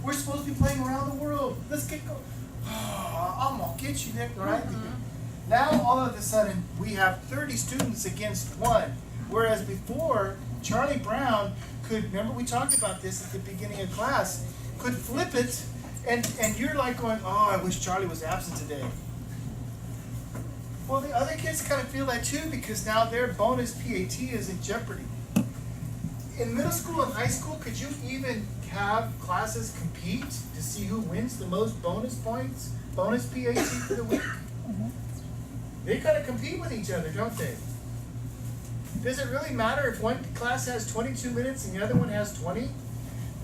We're supposed to be playing around the world. Let's get going. Oh, I'm going to get you there, right? Now, all of a sudden, we have 30 students against 1. Whereas before, Charlie Brown could, remember we talked about this at the beginning of class, could flip it, and you're like going, oh, I wish Charlie was absent today. Well, the other kids kind of feel that too, because now their bonus PAT is in jeopardy. In middle school and high school, could you even have classes compete to see who wins the most bonus points, bonus PAT for the week? They kind of compete with each other, don't they? Does it really matter if one class has 22 minutes and the other one has 20?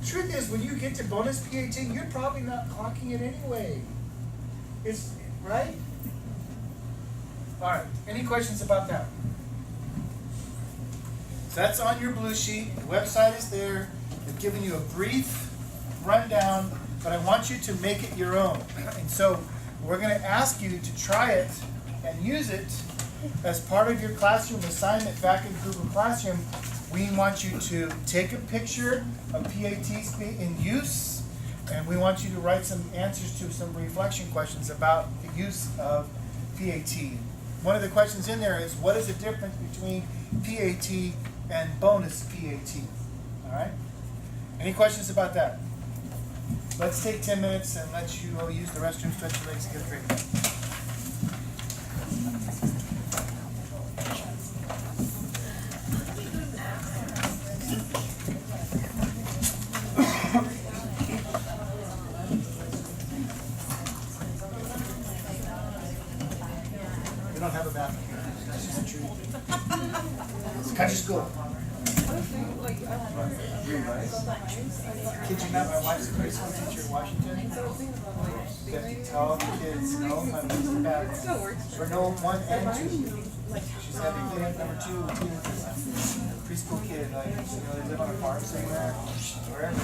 The truth is, when you get to bonus PAT, you're probably not clocking it anyway. Right? All right, any questions about that? So that's on your blue sheet. The website is there. They've given you a brief rundown, but I want you to make it your own. And so we're going to ask you to try it and use it as part of your classroom assignment back in Google Classroom. We want you to take a picture of PAT in use, and we want you to write some answers to some reflection questions about the use of PAT. One of the questions in there is, what is the difference between PAT and bonus PAT? All right? Any questions about that? Let's take 10 minutes and let you all use the restroom, stretch your legs, and get ready. We don't have a bathroom here. That's just the truth. It's country school. Kid you not, my wife's a grade school teacher in Washington. You have to tell the kids, no, I'm using the bathroom. For no 1 and 2. She's having kid number 2, preschool kid, like, they live on a farm somewhere, wherever.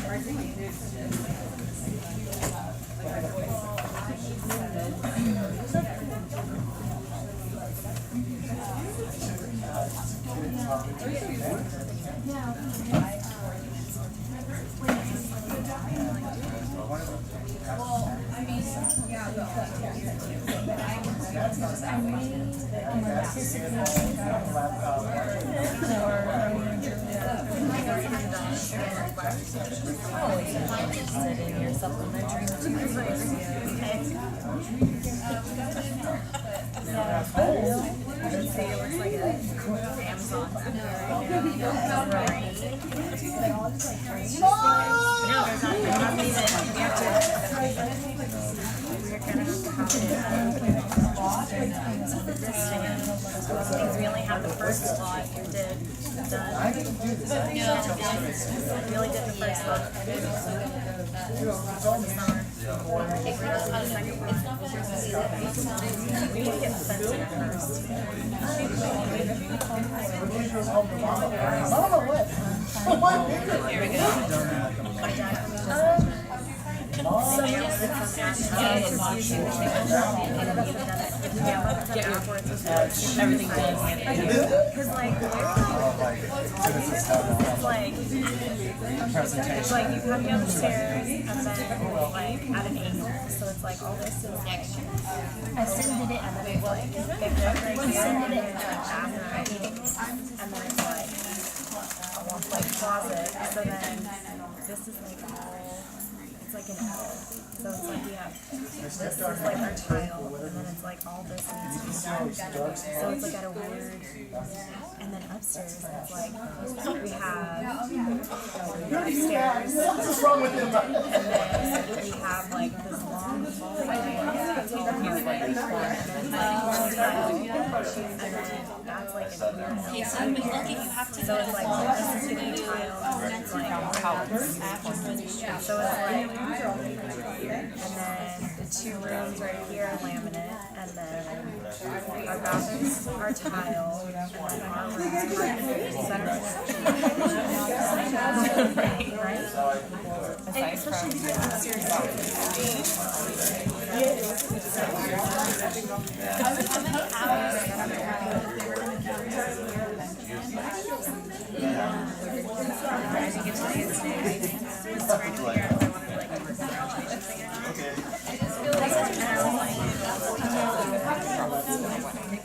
Interested in your supplementary materials. See, it looks like Amazon. We only have the first slot you did done. I didn't do this. I didn't tell stories. We only did the first slot. We need to get the fence in first. Here we go. Everything does. Because like it's like you come down the stairs and then like at an angle, so it's like all this is extra. I send it and then it was I send it in the bathroom and then it's like closet. So then this is like all it's like an L. So it's like we have My this is stepdaughter like had our a tile, whatever. and then it's like all this needs to be So done. it's dark So it's like at a weird, and then upstairs it's like we have upstairs, What's wrong with him? and then we have like this long hallway here, like and then that's like an weird. Okay, so look, you have to So it's like this is new tile, and it's like so it's like, and then the 2 rooms right here are laminate, and then our bathrooms are tile, and then our rooms are center. Right? Especially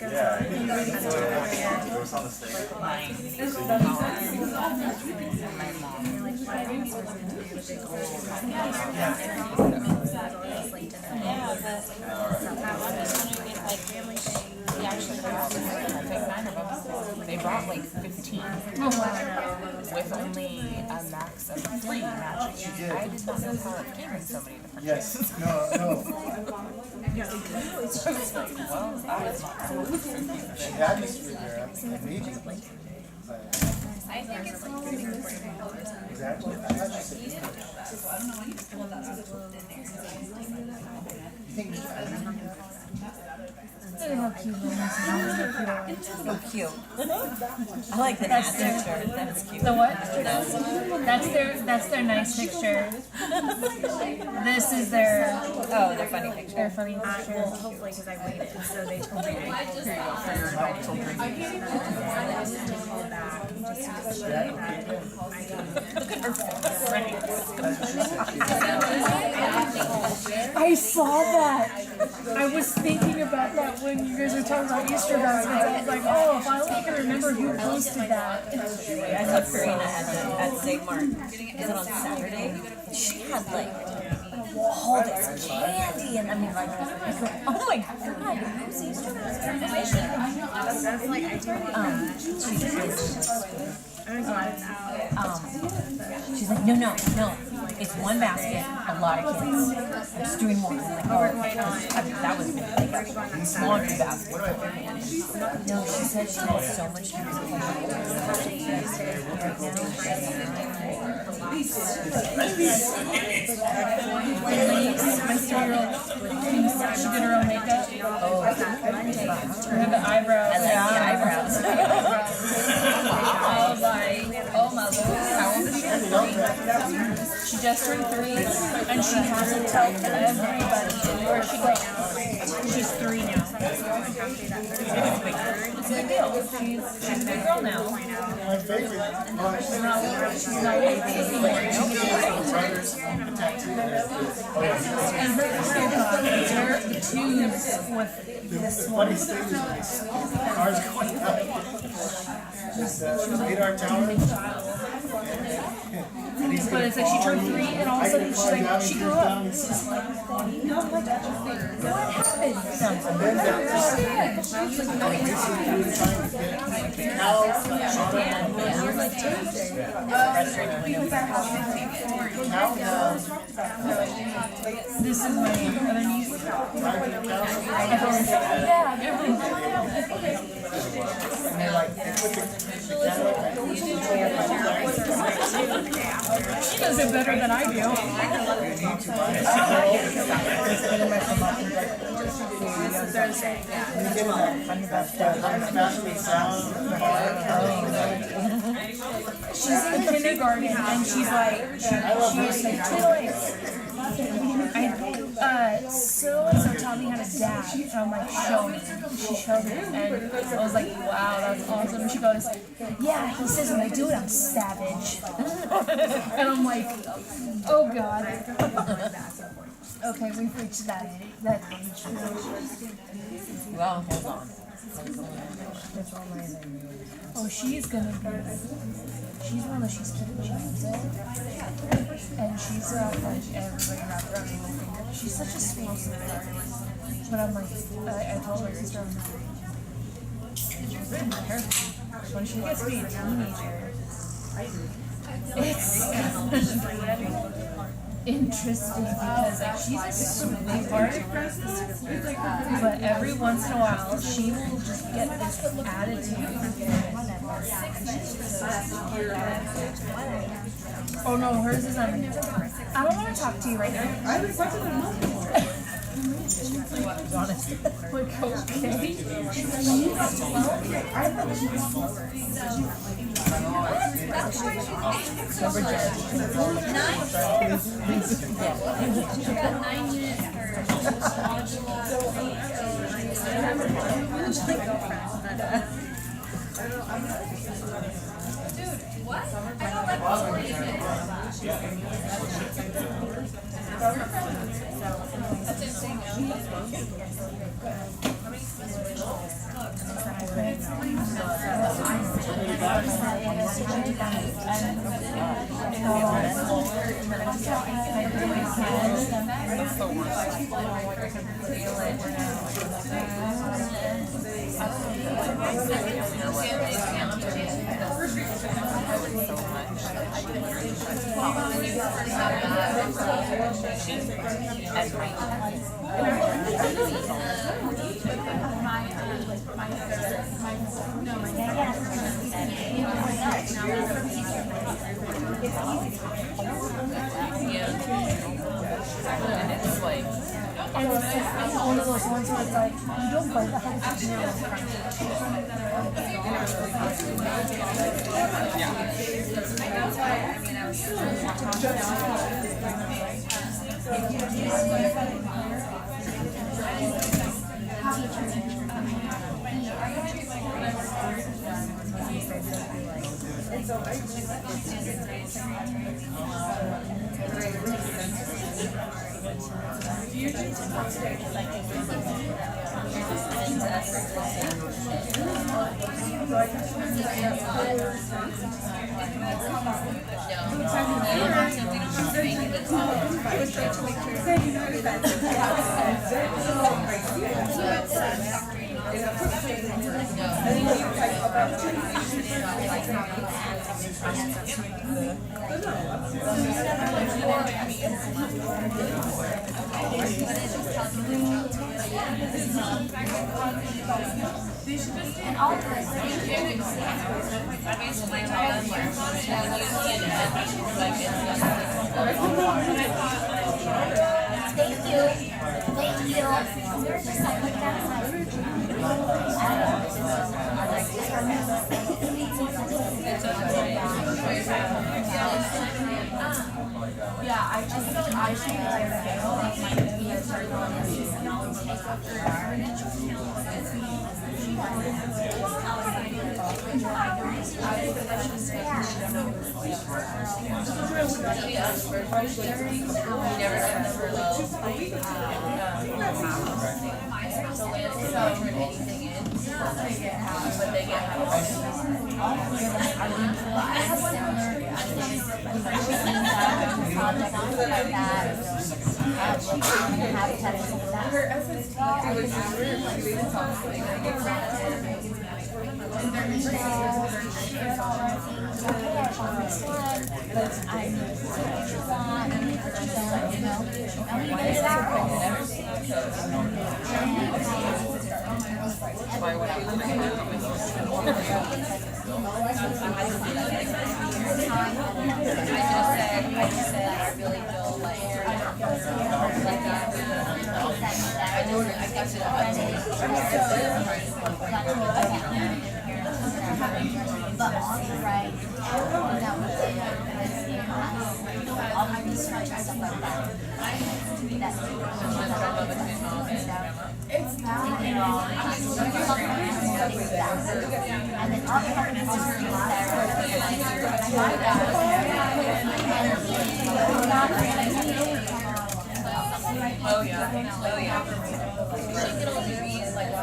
Yeah. It was on the stage. They brought like 15 with only a max of 3 matches. I did not know how it came in so many different Yes, no. So it's like, well, that was The atmosphere there, amazing. I think it's Exactly. You think so cute. I like the nice picture. That's cute. The what? That's their nice picture. This is their Their funny picture. their funny well, picture. hopefully, because I waited, so they told me I could Here you go for your adult children. back just to show that I can. I saw that. I was thinking about that when you guys were talking about Easter baskets. I was like, oh, if I only can remember who posted that. I saw Karina at St. Mark. Is it on Saturday? She had like all this candy, and I mean like, oh my god, who's Easter basket information? That's like I She's like, no, it's one basket, a lot of kids. I'm just doing more. I'm like, oh, okay. That was like a laundry basket. No, she said she had so much My 3-year-old, she did her own makeup. Oh, Her had the eyebrows. I like the eyebrows. I was like, oh my lord, how old is she? She just turned 3, and she has to tell everybody where she goes. She's 3 now. It's a big deal. She's a big girl now. my favorite? She's not baby anymore. And her they're the 2s with this one. Funny thing is when cars going up. This radar tower. And he's But it's like she turned 3, and all of a sudden she's like, she grew up. What happened? And then that just, we were trying to get cows, This is my other niece. and they're like, they put the She does it better than I do. She's in kindergarten and she's like, so taught me how to dash. And I'm like, show me. She showed me. And I was like, wow, that's awesome. And she goes, yeah, he says when I do it, I'm savage. And I'm like, oh God. Okay, we've reached that age. Well, hold on. Oh, she's gonna be. She's one that she's keeping James in. And she's like everybody wrapped around her little finger. She's such a explosive girl. But I'm like, I told my sister, I'm like, when she gets to be a teenager, it's interesting because like she's a sweetheart, but every once in a while she will just get this attitude. Oh no, hers is I don't want to talk to you right now. I have a question in a moment. Like, okay. What? I don't like And it's like one of those ones where it's like, you don't bite the head of your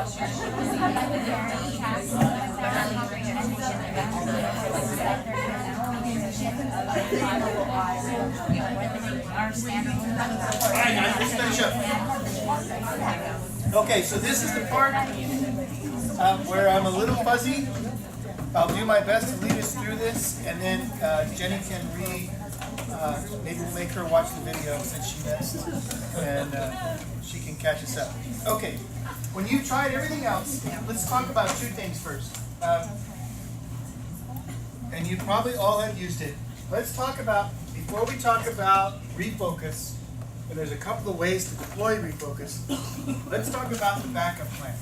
Alright guys, let's finish up. Okay, so this is the part where I'm a little fuzzy. I'll do my best to lead us through this, and then Jenny can maybe we'll make her watch the video since she missed, and she can catch us up. Okay, when you've tried everything else, let's talk about two things first. And you probably all have used it. Let's talk about, before we talk about refocus, and there's a couple of ways to deploy refocus, let's talk about the backup plan.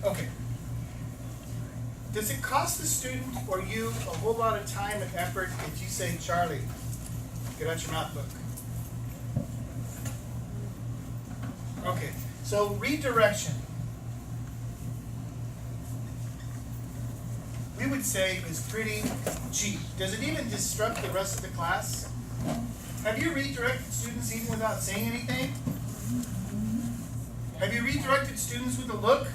Okay. Does it cost the student or you a whole lot of time and effort if you say, Charlie, get out your notebook? Okay, so redirection, we would say is pretty cheap. Does it even disrupt the rest of the class? Have you redirected students even without saying anything? Have you redirected students with a look?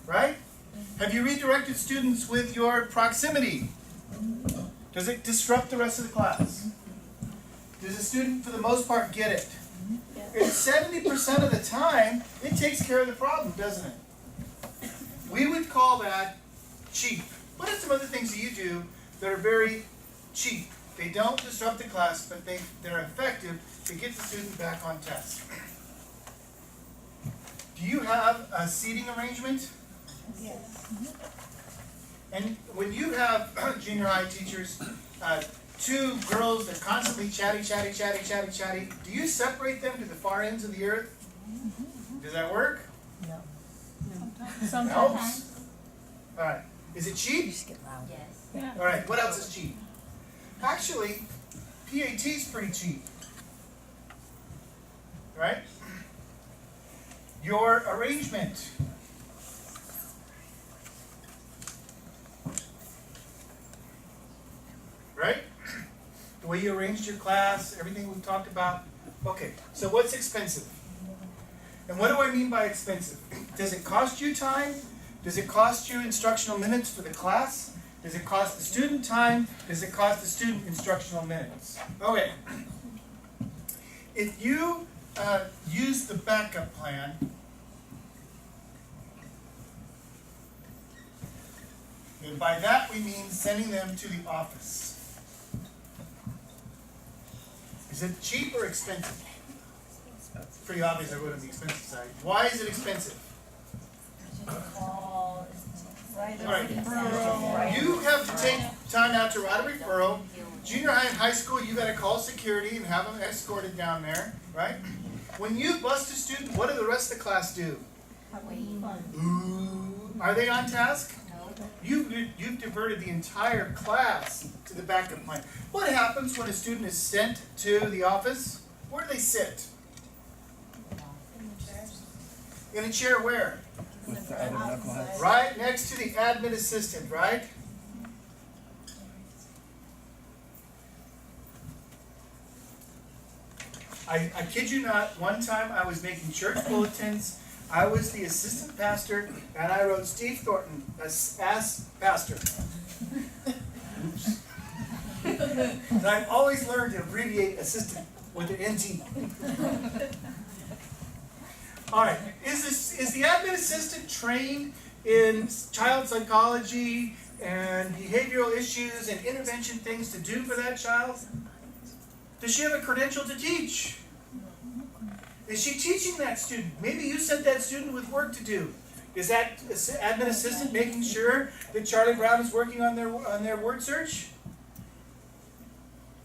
Right? Have you redirected students with your proximity? Does it disrupt the rest of the class? Does the student, for the most part, get it? It's 70% of the time, it takes care of the problem, doesn't it? We would call that cheap. What are some other things that you do that are very cheap? They don't disrupt the class, but they're effective to get the student back on task. Do you have a seating arrangement? Yes. And when you have junior high teachers, two girls that are constantly chatty, do you separate them to the far ends of the earth? Does that work? No. Sometimes. Helps? Alright. Is it cheap? Just get loud. Yes. Alright, what else is cheap? Actually, PAT is pretty cheap. Right? Your arrangement. Right? The way you arranged your class, everything we've talked about. Okay, so what's expensive? And what do I mean by expensive? Does it cost you time? Does it cost you instructional minutes for the class? Does it cost the student time? Does it cost the student instructional minutes? Okay. If you use the backup plan, and by that we mean sending them to the office. Is it cheap or expensive? It's pretty obvious I wrote on the expensive side. Why is it expensive? Alright, you have to take time out to write a referral. Junior high and high school, you gotta call security and have them escorted down there, right? When you bust a student, what do the rest of the class do? Ooh, are they on task? You've diverted the entire class to the backup plan. What happens when a student is sent to the office? Where do they sit? In a chair where? Right next to the admin assistant, right? I kid you not, one time I was making church bulletins. I was the assistant pastor, and I wrote Steve Thornton as pastor. Oops. And I've always learned to abbreviate assistant with an NT. All right, is the admin assistant trained in child psychology and behavioral issues and intervention things to do for that child? Does she have a credential to teach? Is she teaching that student? Maybe you sent that student with work to do. Is that admin assistant making sure that Charlie Brown is working on their word search?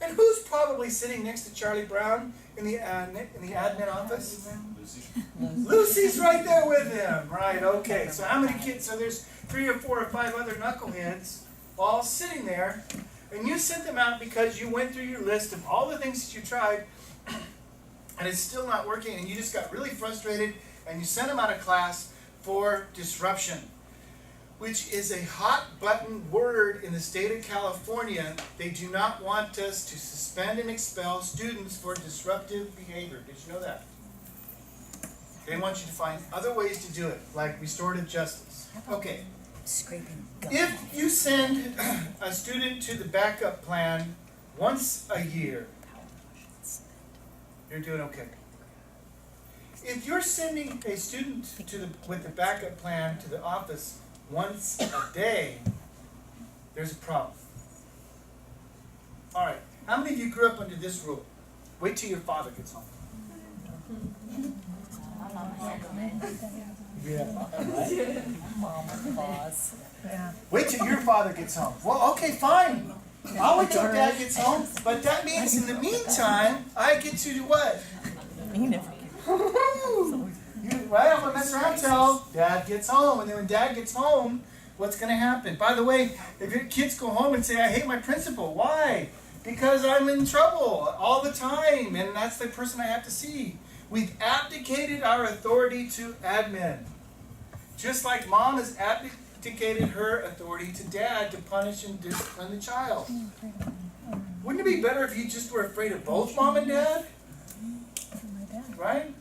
And who's probably sitting next to Charlie Brown in the admin office? Lucy. Lucy's right there with him. Right, okay. So how many kids? So there's 3 or 4 or 5 other knuckleheads all sitting there and you sent them out because you went through your list of all the things that you tried, and it's still not working, and you just got really frustrated, and you sent them out of class for disruption, which is a hot button word in the state of California. They do not want us to suspend and expel students for disruptive behavior. Did you know that? They want you to find other ways to do it, like restorative justice. Okay. Scraping. If you send a student to the backup plan once a year, you're doing okay. If you're sending a student with the backup plan to the office once a day, there's a problem. All right, how many of you grew up under this rule? Wait till your father gets home. Yeah. Mama boss. Yeah. Wait till your father gets home. Well, okay, fine. I'll wait till Dad gets home, but that means in the meantime, I get to do what? You never Well, I'm gonna mess around till Dad gets home, and then when Dad gets home, what's gonna happen? By the way, if your kids go home and say, "I hate my principal," why? Because I'm in trouble all the time, and that's the person I have to see. We've abdicated our authority to admin, just like Mom has abdicated her authority to Dad to punish and discipline the child. Wouldn't it be better if you just were afraid of both Mom and Dad? Right?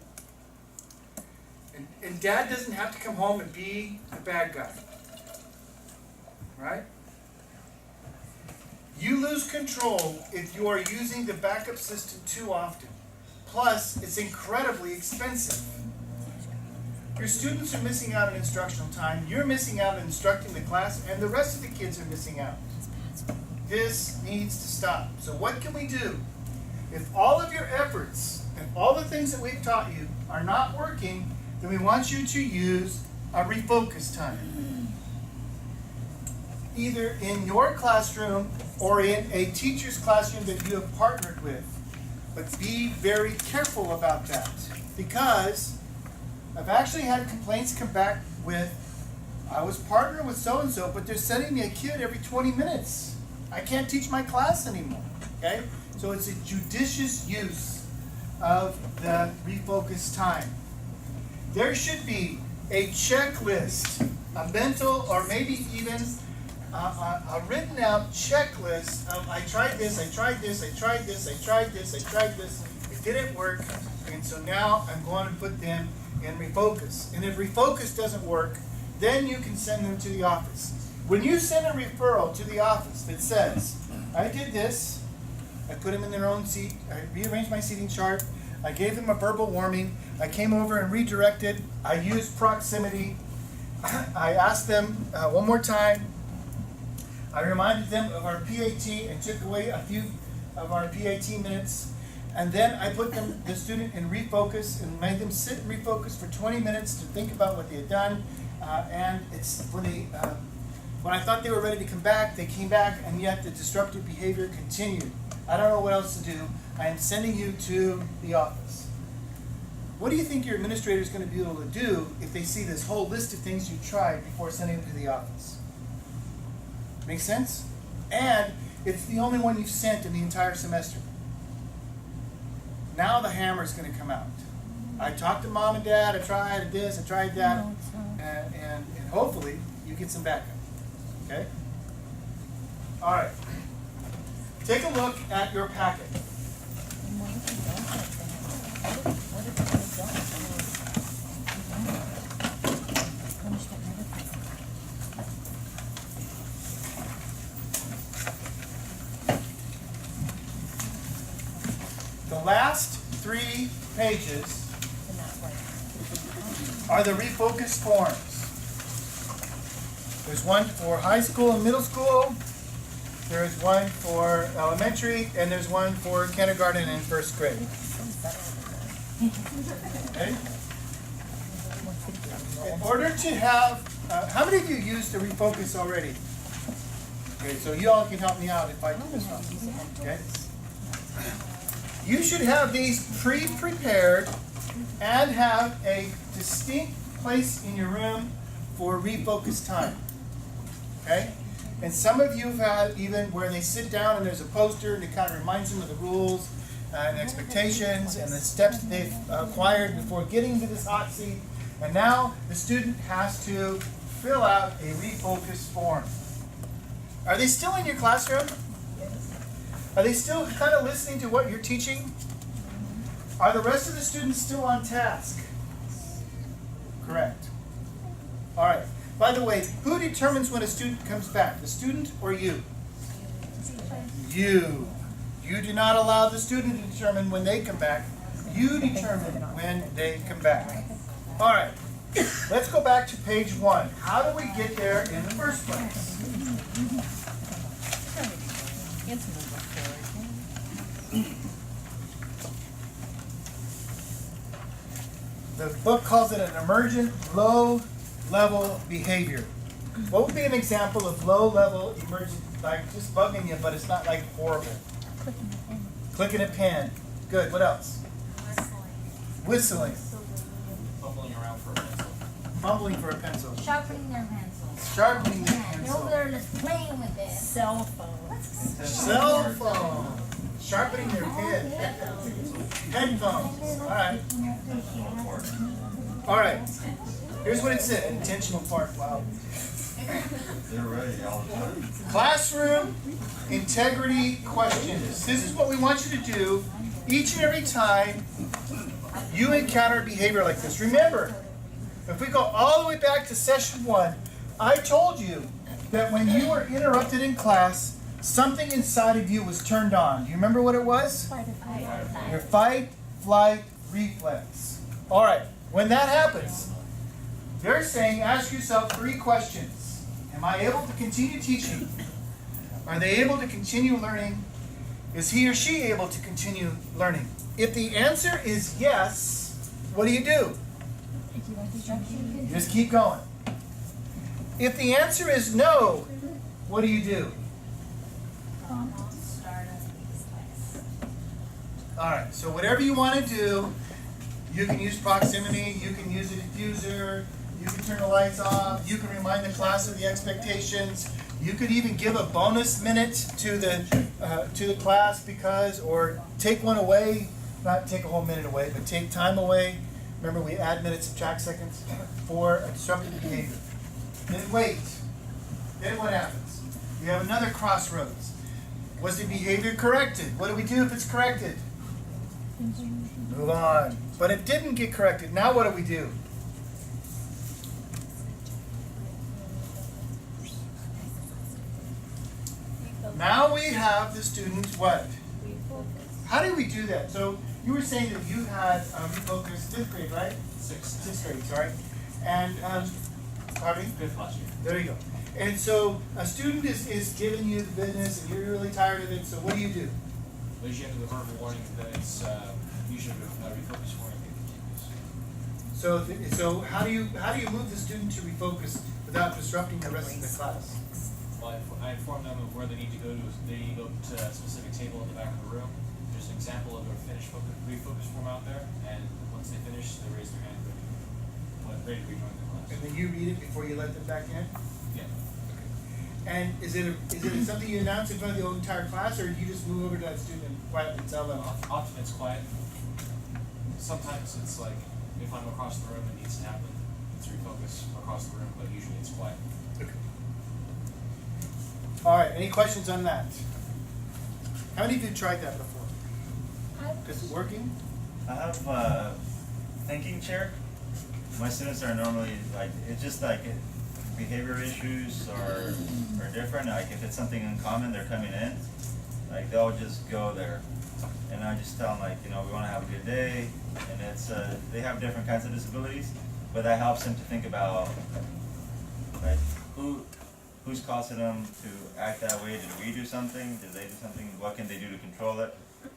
And Dad doesn't have to come home and be the bad guy. Right? You lose control if you are using the backup system too often. Plus, it's incredibly expensive. Your students are missing out on instructional time, you're missing out on instructing the class, and the rest of the kids are missing out. This needs to stop. So what can we do? If all of your efforts and all the things that we've taught you are not working, then we want you to use a refocus time. Either in your classroom or in a teacher's classroom that you have partnered with. But be very careful about that, because I've actually had complaints come back with, I was partnering with so-and-so, but they're sending me a kid every 20 minutes. I can't teach my class anymore, okay? So it's a judicious use of the refocus time. There should be a checklist, a mental or maybe even a written out checklist of I tried this, I tried this, I tried this, I tried this, I tried this, it didn't work, and so now I'm going to put them in refocus. And if refocus doesn't work, then you can send them to the office. When you send a referral to the office that says, I did this, I put them in their own seat, I rearranged my seating chart, I gave them a verbal warning, I came over and redirected, I used proximity, I asked them one more time, I reminded them of our PAT and took away a few of our PAT minutes, and then I put the student in refocus and made them sit and refocus for 20 minutes to think about what they had done, and it's when I thought they were ready to come back, they came back, and yet the disruptive behavior continued. I don't know what else to do. I am sending you to the office. What do you think your administrator is going to be able to do if they see this whole list of things you tried before sending them to the office? Make sense? And it's the only one you've sent in the entire semester. Now the hammer is going to come out. I talked to Mom and Dad, I tried this, I tried that, and hopefully you get some backup. Okay? All right. Take a look at your packet. The last 3 pages are the refocus forms. There's one for high school and middle school, there's one for elementary, and there's one for kindergarten and first grade. Okay? In order to have, how many of you used the refocus already? Okay, so you all can help me out if I do this wrong. Okay? You should have these pre-prepared and have a distinct place in your room for refocus time. Okay? And some of you have had even where they sit down and there's a poster and it kind of reminds them of the rules and expectations and the steps that they've acquired before getting to this hot seat. And now the student has to fill out a refocus form. Are they still in your classroom? Are they still kind of listening to what you're teaching? Are the rest of the students still on task? Correct. All right. By the way, who determines when a student comes back? The student or you? You. You do not allow the student to determine when they come back. You determine when they come back. All right. Let's go back to page 1. How do we get there in the first place? The book calls it an emergent low-level behavior. What would be an example of low-level emergent, like just bugging you, but it's not like horrible? Clicking a pen. Good. What else? Whistling. Fumbling around for a pencil. Fumbling for a pencil. Sharpening their pencils. Sharpening the Yeah, they're over pencil. there just playing with it. Cell phone. Cell phone. Sharpening their pen. Headphones. All right. All right. Here's what it said. Intentional part. Wow. They're ready all the time. Classroom integrity questions. This is what we want you to do each and every time you encounter behavior like this. Remember, if we go all the way back to session 1, I told you that when you were interrupted in class, something inside of you was turned on. Do you remember what it was? Your fight, flight, reflex. All right, when that happens, they're saying ask yourself 3 questions. Am I able to continue teaching? Are they able to continue learning? Is he or she able to continue learning? If the answer is yes, what do? You just keep going. If the answer is no, what do? Alright, so whatever you want to do, you can use proximity, you can use a diffuser, you can turn the lights off, you can remind the class of the expectations, you could even give a bonus minute to the class because, or take one away, not take a whole minute away, but take time away. Remember, we add minutes, subtract seconds for a disruptive behavior. Then wait. Then what happens? You have another crossroads. Was the behavior corrected? What do we do if it's corrected? Move on. But it didn't get corrected. Now what do we do? Now we have the students what? How do we do that? So you were saying that you had refocus 5th grade, right? 6th grade, sorry. And pardon me? 5th last year. There you go. And so a student is giving you the business and you're really tired of it, so what do? But you have the verbal warning that it's usually a refocus warning that continues. So how do you move the student to refocus without disrupting the rest of the class? Well, I inform them of where they need to go to. They need to go to a specific table in the back of the room. There's an example of a finished refocus form out there, and once they finish, they raise their hand ready to rejoin the class. And then you read it before you let them back in? Yeah. And is it something you announce in front of the entire class, or do you just move over to that student and quietly tell them? Often it's quiet. Sometimes it's like if I'm across the room, it needs to happen. It's refocus across the room, but usually it's quiet. Okay. All right. Any questions on that? How many of you tried that before? Is it working? I have a thinking chair. My students are normally like, it's just like behavior issues are different. Like if it's something uncommon, they're coming in, like they'll just go there. And I just tell them like, we want to have a good day. And it's, they have different kinds of disabilities, but that helps them to think about like who's causing them to act that way. Did we do something? Did they do something? What can they do to control it?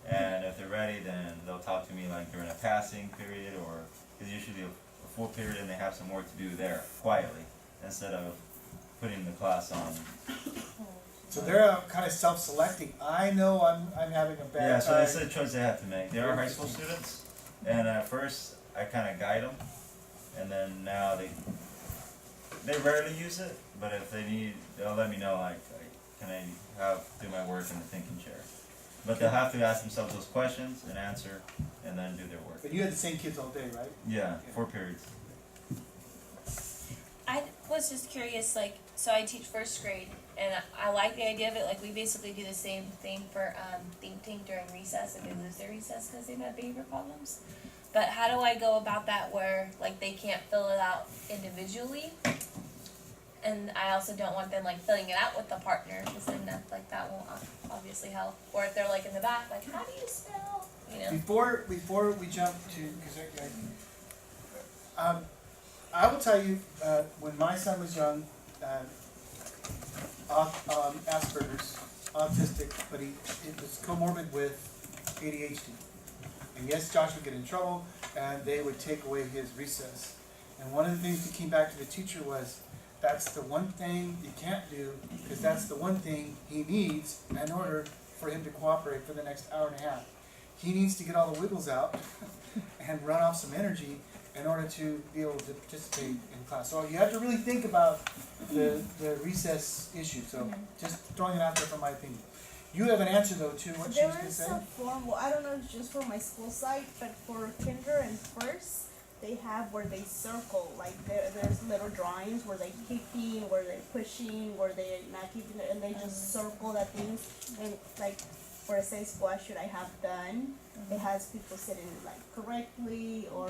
And if they're ready, then they'll talk to me like during a passing period, or it's usually a full period and they have some work to do there quietly instead of putting the class on. So they're kind of self-selecting. I know I'm having a bad time. Yeah, so it's a choice they have to make. They are high school students, and at first I kind of guide them, and then now they rarely use it, but if they need, they'll let me know, like, can I do my work in the thinking chair? But they'll have to ask themselves those questions and answer, and then do their work. But you had the same kids all day, right? Yeah, 4 periods. I was just curious, like, so I teach first grade, and I like the idea of it. Like, we basically do the same thing for think tank during recess if they lose their recess because they've had behavior problems. But how do I go about that where like they can't fill it out individually? And I also don't want them like filling it out with the partner because then that won't obviously help. Or if they're like in the back, like how do you spell? You know. Before we jump to, I will tell you, when my son was young, Asperger's, autistic, but it was comorbid with ADHD. And yes, Josh would get in trouble, and they would take away his recess. And one of the things that came back to the teacher was, that's the one thing you can't do, because that's the one thing he needs in order for him to cooperate for the next hour and a half. He needs to get all the wiggles out and run off some energy in order to be able to participate in class. So you have to really think about the recess issue. So just throwing it out there from my opinion. You have an answer though to what she was going to There is say? a form, well, I don't know if it's just for my school site, but for kinder and first, they have where they circle, like there's little drawings where they kicking, where they pushing, where they not keeping it, and they just circle that things, and like where it says what should I have done, it has people sitting like correctly, or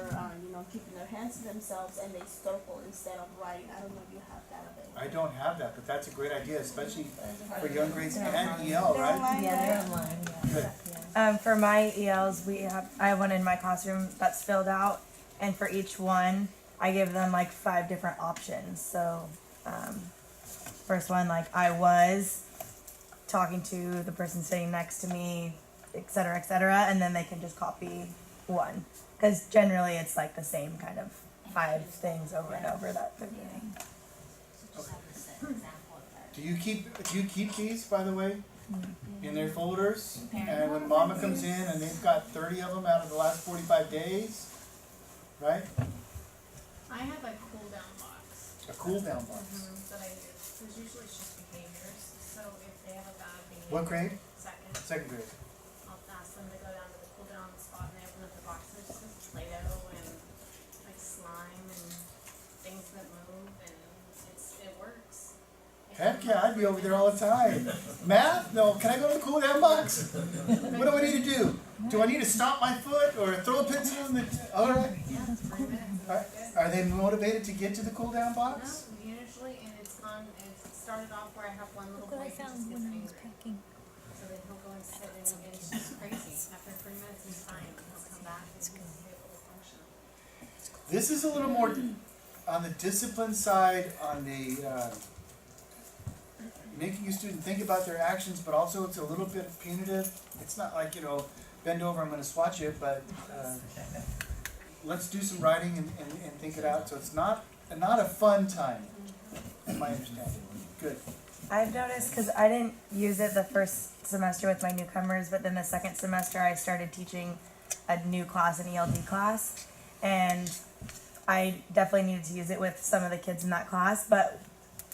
keeping their hands to themselves, and they circle instead of writing. I don't know if you have that available. I don't have that, but that's a great idea, especially for young grades and EL, They're right? online, Yeah, they're right? online, Good. For my ELs, I have one in my classroom that's filled out, and for each one, I give them like 5 different options. So, first one, like I was talking to the person sitting next to me, et cetera, and then they can just copy one. Because generally it's like the same kind of 5 things over and over that they're doing. Do you keep these, by the way, in their folders? And when mama comes in and they've got 30 of them out of the last 45 days, right? I have a cool down box. A cool down box. That I use. There's usually just behaviors. So if they have a bad behavior. What grade? Second. Second grade. I'll ask them to go down to the cool down spot and they open up the box. There's just Play-Doh and like slime and things that move and it works. Heck yeah, I'd be over there all the time. Math? No, can I go to the cool down box? What do I need to do? Do I need to stomp my foot or throw a pencil in the, alright? Are they motivated to get to the cool down box? No, usually, and it started off where I have one little boy who just gets angry. So then he'll go and sit and it's just crazy. After 3 minutes he's fine, he'll come back and he's able to function. This is a little more on the discipline side, on the making a student think about their actions, but also it's a little bit punitive. It's not like, bend over, I'm gonna swat you, but let's do some writing and think it out. So it's not a fun time, in my understanding. Good. I've noticed, because I didn't use it the first semester with my newcomers, but then the second semester I started teaching a new class, an ELD class, and I definitely needed to use it with some of the kids in that class, but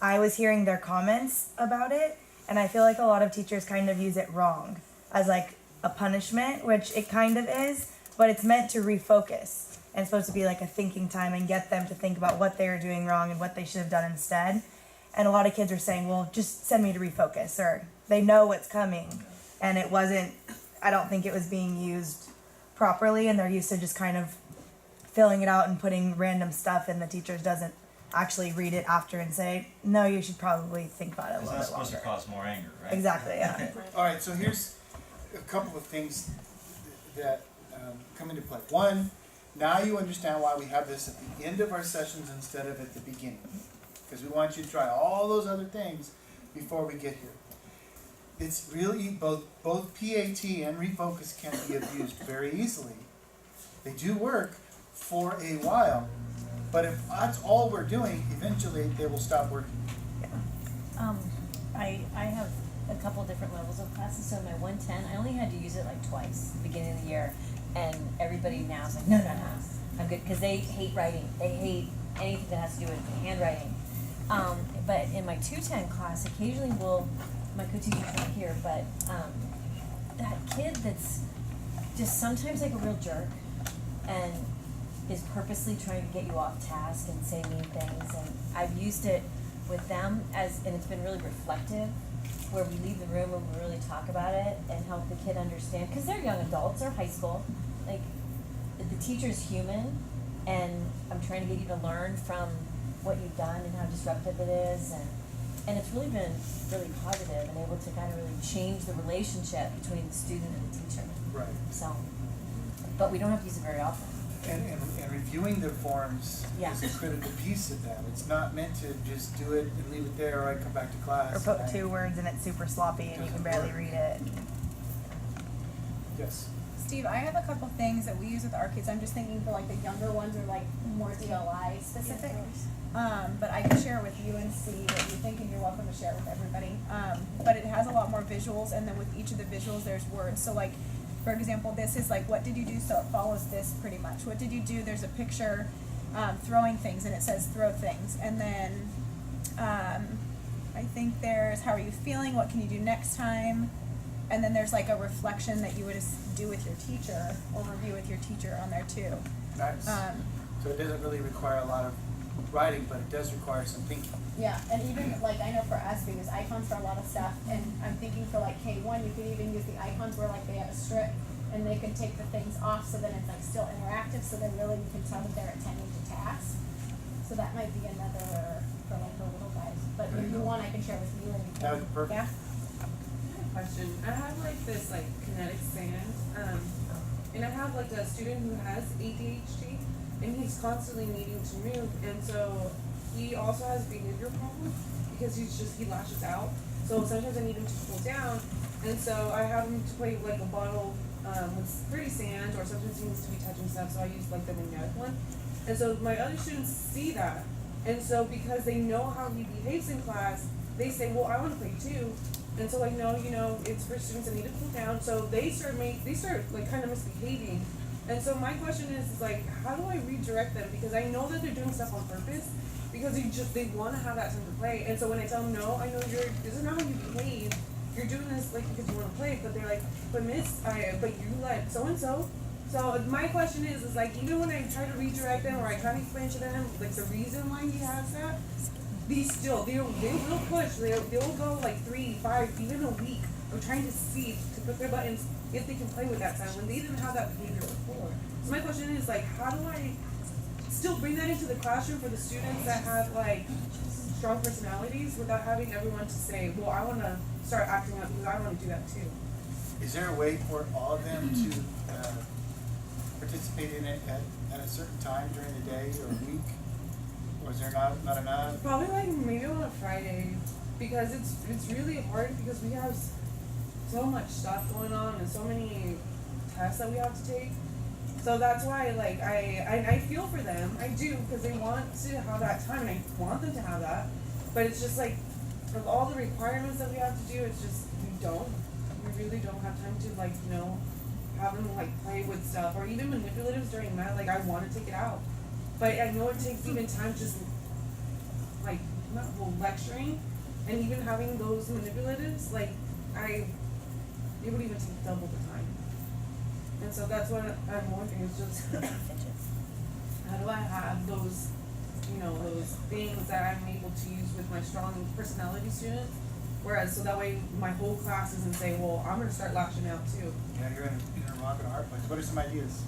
I was hearing their comments about it, and I feel like a lot of teachers kind of use it wrong, as like a punishment, which it kind of is, but it's meant to refocus, and it's supposed to be like a thinking time and get them to think about what they were doing wrong and what they should have done instead. And a lot of kids are saying, well, just send me to refocus, or they know what's coming. And it wasn't, I don't think it was being used properly, and they're used to just kind of filling it out and putting random stuff, and the teacher doesn't actually read it after and say, no, you should probably think about it a It's little not bit supposed to longer. cause more anger, right? Exactly, yeah. Alright, so here's a couple of things that come into play. One, now you understand why we have this at the end of our sessions instead of at the beginning. Because we want you to try all those other things before we get here. It's really both PAT and refocus can be abused very easily. They do work for a while, but if that's all we're doing, eventually they will stop working. I have a couple different levels of classes, so my 110, I only had to use it like twice, beginning of the year, and everybody now is like, no, I'm good, because they hate writing, they hate anything that has to do with handwriting, But in my 210 class, occasionally my co-teacher's not here, but, that kid that's just sometimes like a real jerk and is purposely trying to get you off task and say mean things, and I've used it with them and it's been really reflective, where we leave the room and we really talk about it and help the kid understand, because they're young adults, they're high school, like, the teacher's human, and I'm trying to get you to learn from what you've done and how disruptive it is, and it's really been really positive and able to kind of really change the relationship between the student and the teacher. Right. So, but we don't have to use it very often. And reviewing the forms Yeah. is a critical piece of that. It's not meant to just do it and leave it there, or I come back to class. Or put and I- 2 words and it's super sloppy and you can barely read it. Yes. Steve, I have a couple things that we use with our kids. I'm just thinking for like the younger ones or like more DLI specific. But I can share it with you and see what you think, and you're welcome to share it with everybody. But it has a lot more visuals, and then with each of the visuals, there's words. So like, for example, this is like, what did you do? So it follows this pretty much. What did you do? There's a picture throwing things, and it says throw things. And then I think there's how are you feeling? What can you do next time? And then there's like a reflection that you would do with your teacher or review with your teacher on there too. Nice. So it doesn't really require a lot of writing, but it does require some thinking. Yeah, and even like I know for us we use icons for a lot of stuff, and I'm thinking for like K1 you could even use the icons where like they have a strip and they can take the things off so then it's like still interactive, so then really you can tell that they're attending to tasks. So that might be another for like the little guys. But if you want I can share with you and you can. That would be perfect. Yeah. Question. I have like this like kinetic sand, and I have like a student who has ADHD, and he's constantly needing to move, and so he also has behavior problems because he lashes out. So sometimes I need him to cool down, and so I have him to play with like a bottle with pretty sand, or sometimes he needs to be touching stuff, so I use like the magnetic one. And so my other students see that, and so because they know how he behaves in class, they say, well, I want to play too. And so like, no, it's for students that need to cool down. So they start like kind of misbehaving. And so my question is like, how do I redirect them? Because I know that they're doing stuff on purpose because they want to have that time to play. And so when I tell them, no, I know this is not how you behave. You're doing this like because you want to play. But they're like, but miss, but you let so and so. So my question is like, even when I try to redirect them or I try to explain to them like the reason why he has that, they will push. They'll go like 3, 5, even a week of trying to see, to put their buttons if they can play with that sound when they didn't have that behavior before. So my question is like, how do I still bring that into the classroom for the students that have like strong personalities without having everyone to say, well, I want to start acting out because I want to do that too. Is there a way for all of them to participate in it at a certain time during the day or week? Or is there not enough? Probably like maybe on a Friday, because it's really hard because we have so much stuff going on and so many tests that we have to take. So that's why like I feel for them. I do, because they want to have that time and I want them to have that. But it's just like of all the requirements that we have to do, it's just we really don't have time to like, have them like play with stuff or even manipulatives during math. Like I want to take it out. But I know it takes even time just like lecturing and even having those manipulatives, like it would even take double the time. And so that's what I'm wondering is just how do I have those those things that I'm able to use with my strong personality students, whereas so that way my whole class isn't saying, well, I'm gonna start lashing out too. Yeah, you're in a rock and a hard place. What are some ideas?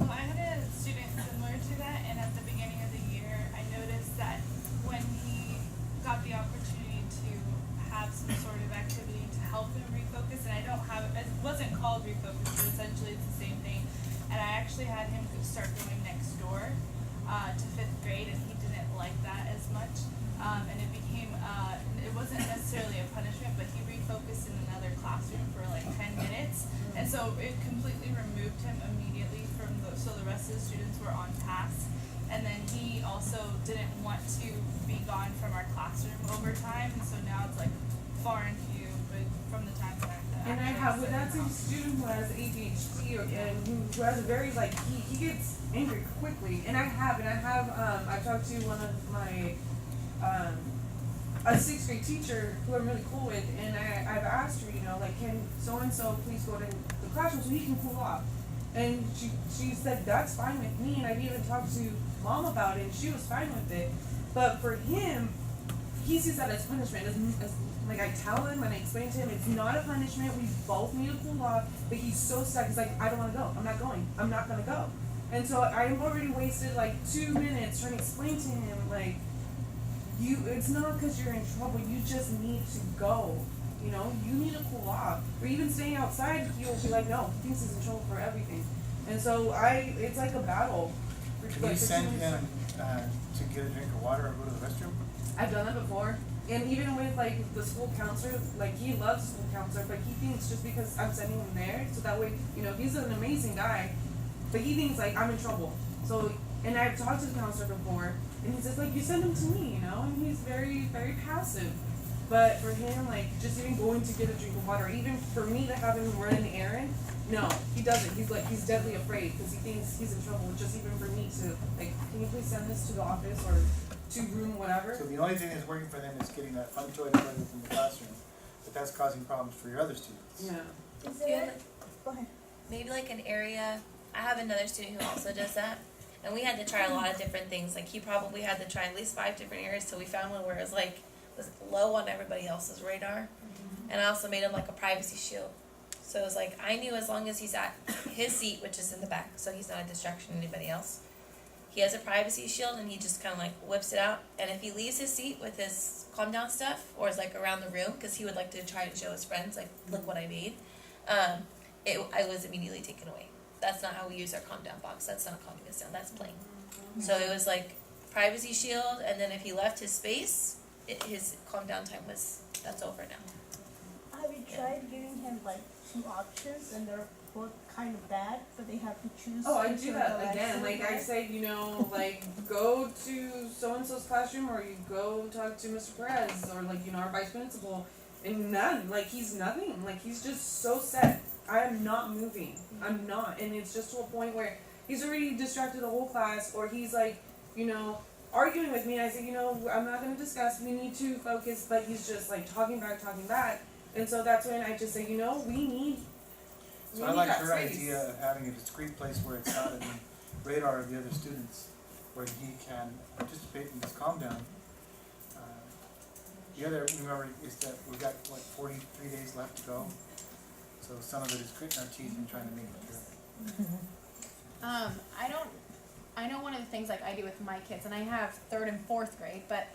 I had a student similar to that, and at the beginning of the year, I noticed that when he got the opportunity to have some sort of activity to help him refocus, and it wasn't called refocus, but essentially it's the same thing, and I actually had him start going next door to 5th grade, and he didn't like that as much, and it became, it wasn't necessarily a punishment, but he refocused in another classroom for like 10 minutes, and so it completely removed him immediately so the rest of the students were on task, and then he also didn't want to be gone from our classroom over time, and so now it's like far and few, but from the time that and I have with that same student who has ADHD and who has a very like he gets angry quickly, and I've talked to one of my a 6th grade teacher who I'm really cool with, and I've asked her, you know, like, can so and so please go to the classroom so he can cool off? And she said that's fine with me, and I've even talked to mom about it, and she was fine with it. But for him, he sees that as punishment. As like I tell him and I explain to him, it's not a punishment. We both need to cool off. But he's so stuck. He's like, I don't want to go. I'm not going. I'm not gonna go. And so I've already wasted like 2 minutes trying to explain to him like, it's not because you're in trouble. You just need to go. You know, you need to cool off. Or even staying outside, he'll be like, no, he thinks he's in trouble for everything. And so it's like a battle. Can you send him to get a drink of water or go to the restroom? I've done that before. And even with like the school counselor, like he loves the school counselor, but he thinks just because I'm sending him there, so that way, you know, he's an amazing guy, but he thinks like I'm in trouble. So, and I've talked to the counselor before, and he says like, you send him to me, you know, and he's very, very passive. But for him, like just even going to get a drink of water, even for me to have him run an errand, no, he doesn't. He's deadly afraid because he thinks he's in trouble. Just even for me to like, can you please send this to the office or to room whatever? So the only thing that's working for them is getting that fun toy together in the classroom, but that's causing problems for your other students. Yeah. Is Do you have, there, go ahead. maybe like an area, I have another student who also does that, and we had to try a lot of different things. Like he probably had to try at least 5 different areas till we found one where it was like, was low on everybody else's radar. And I also made him like a privacy shield. So it was like, I knew as long as he's at his seat, which is in the back, so he's not a distraction to anybody else, he has a privacy shield and he just kind of like whips it out. And if he leaves his seat with his calm down stuff, or is like around the room, because he would like to try to show his friends, like, look what I made, I was immediately taken away. That's not how we use our calm down box. That's not calming us down. That's playing. So it was like privacy shield, and then if he left his space, his calm down time that's over now. Have you tried giving him like 2 options and they're both kind of bad, but they have to choose? Oh, I which do are that the again. lesson Like I best? say, you know, like go to so and so's classroom, or you go talk to Mr. Perez, or like, you know, our vice principal, and none. Like he's nothing. Like he's just so set. I am not moving. I'm not, and it's just to a point where he's already distracted the whole class, or he's like, you know, arguing with me. And I say, you know, I'm not going to discuss. We need to focus, but he's just like talking back, and so that's when I just say, you know, we need. So I like her idea of having a discreet place where it's not in the radar of the other students, where he can participate in this calm down. The other, remember, is that we've got, 43 days left to go? So some of it is gritting our teeth and trying to make it through. I know one of the things like I do with my kids, and I have 3rd and 4th grade, but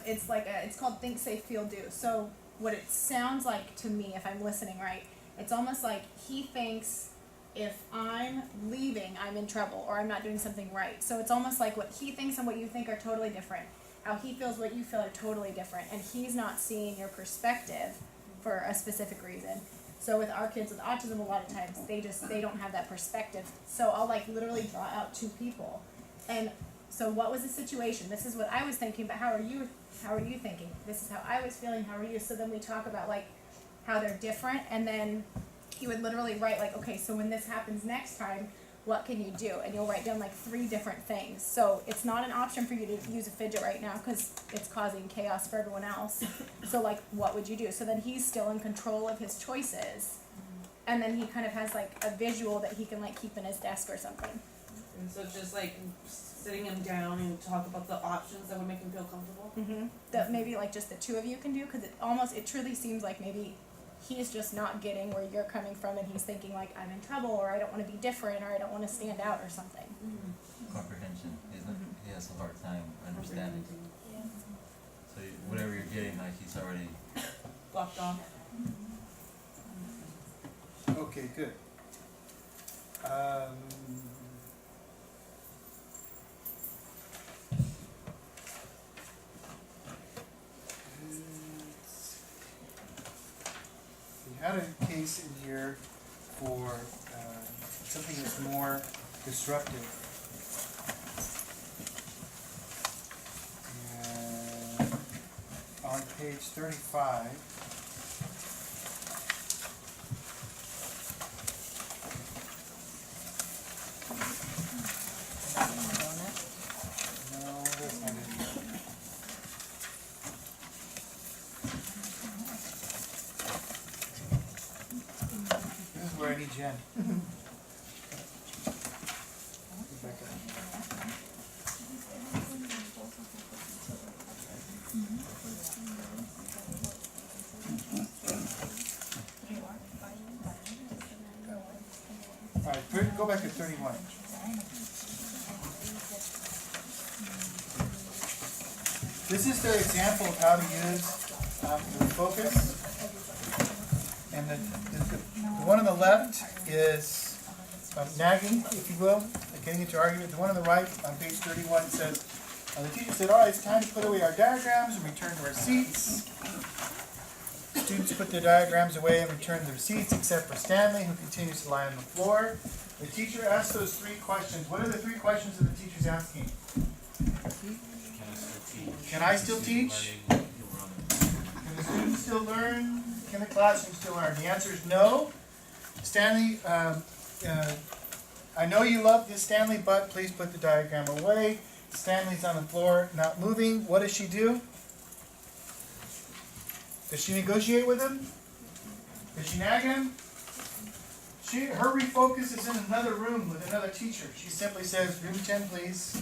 it's like it's called Think Safe Feel Do. So what it sounds like to me, if I'm listening right, it's almost like he thinks if I'm leaving, I'm in trouble, or I'm not doing something right. So it's almost like what he thinks and what you think are totally different. How he feels, what you feel are totally different, and he's not seeing your perspective for a specific reason. So with our kids with autism, a lot of times they don't have that perspective. So I'll like literally draw out 2 people, and so what was the situation? This is what I was thinking, but how are you thinking? This is how I was feeling. How are you? So then we talk about like how they're different, and then he would literally write like, okay, so when this happens next time, what can you do? And you'll write down like 3 different things. So it's not an option for you to use a fidget right now because it's causing chaos for everyone else. So like, what would you do? So then he's still in control of his choices. And then he kind of has like a visual that he can like keep in his desk or something. And so just like sitting him down and talk about the options that would make him feel comfortable. Mm-hmm. That maybe like just the 2 of you can do, because it truly seems like maybe he's just not getting where you're coming from, and he's thinking like, I'm in trouble, or I don't want to be different, or I don't want to stand out or something. Comprehension. He has a hard time understanding. Yeah. So whatever you're getting, like he's already Blocked off. Okay, good. We had a case in here for something that's more disruptive. And on page 35, no, that's not it. already, Jen. All right, go back to 31. This is the example of how to use the focus. And the one on the left is nagging, if you will, getting into argument. The one on the right, on page 31, says, the teacher said, all right, it's time to put away our diagrams and return to our seats. Students put their diagrams away and return to their seats, except for Stanley, who continues to lie on the floor. The teacher asked those 3 questions. What are the 3 questions that the teacher's asking? Can I still teach? Can the students still learn? Can the classroom still learn? The answer is no. Stanley, I know you love this, Stanley, but please put the diagram away. Stanley's on the floor, not moving. What does she do? Does she negotiate with him? Does she nag him? Her refocus is in another room with another teacher. She simply says, room 10, please.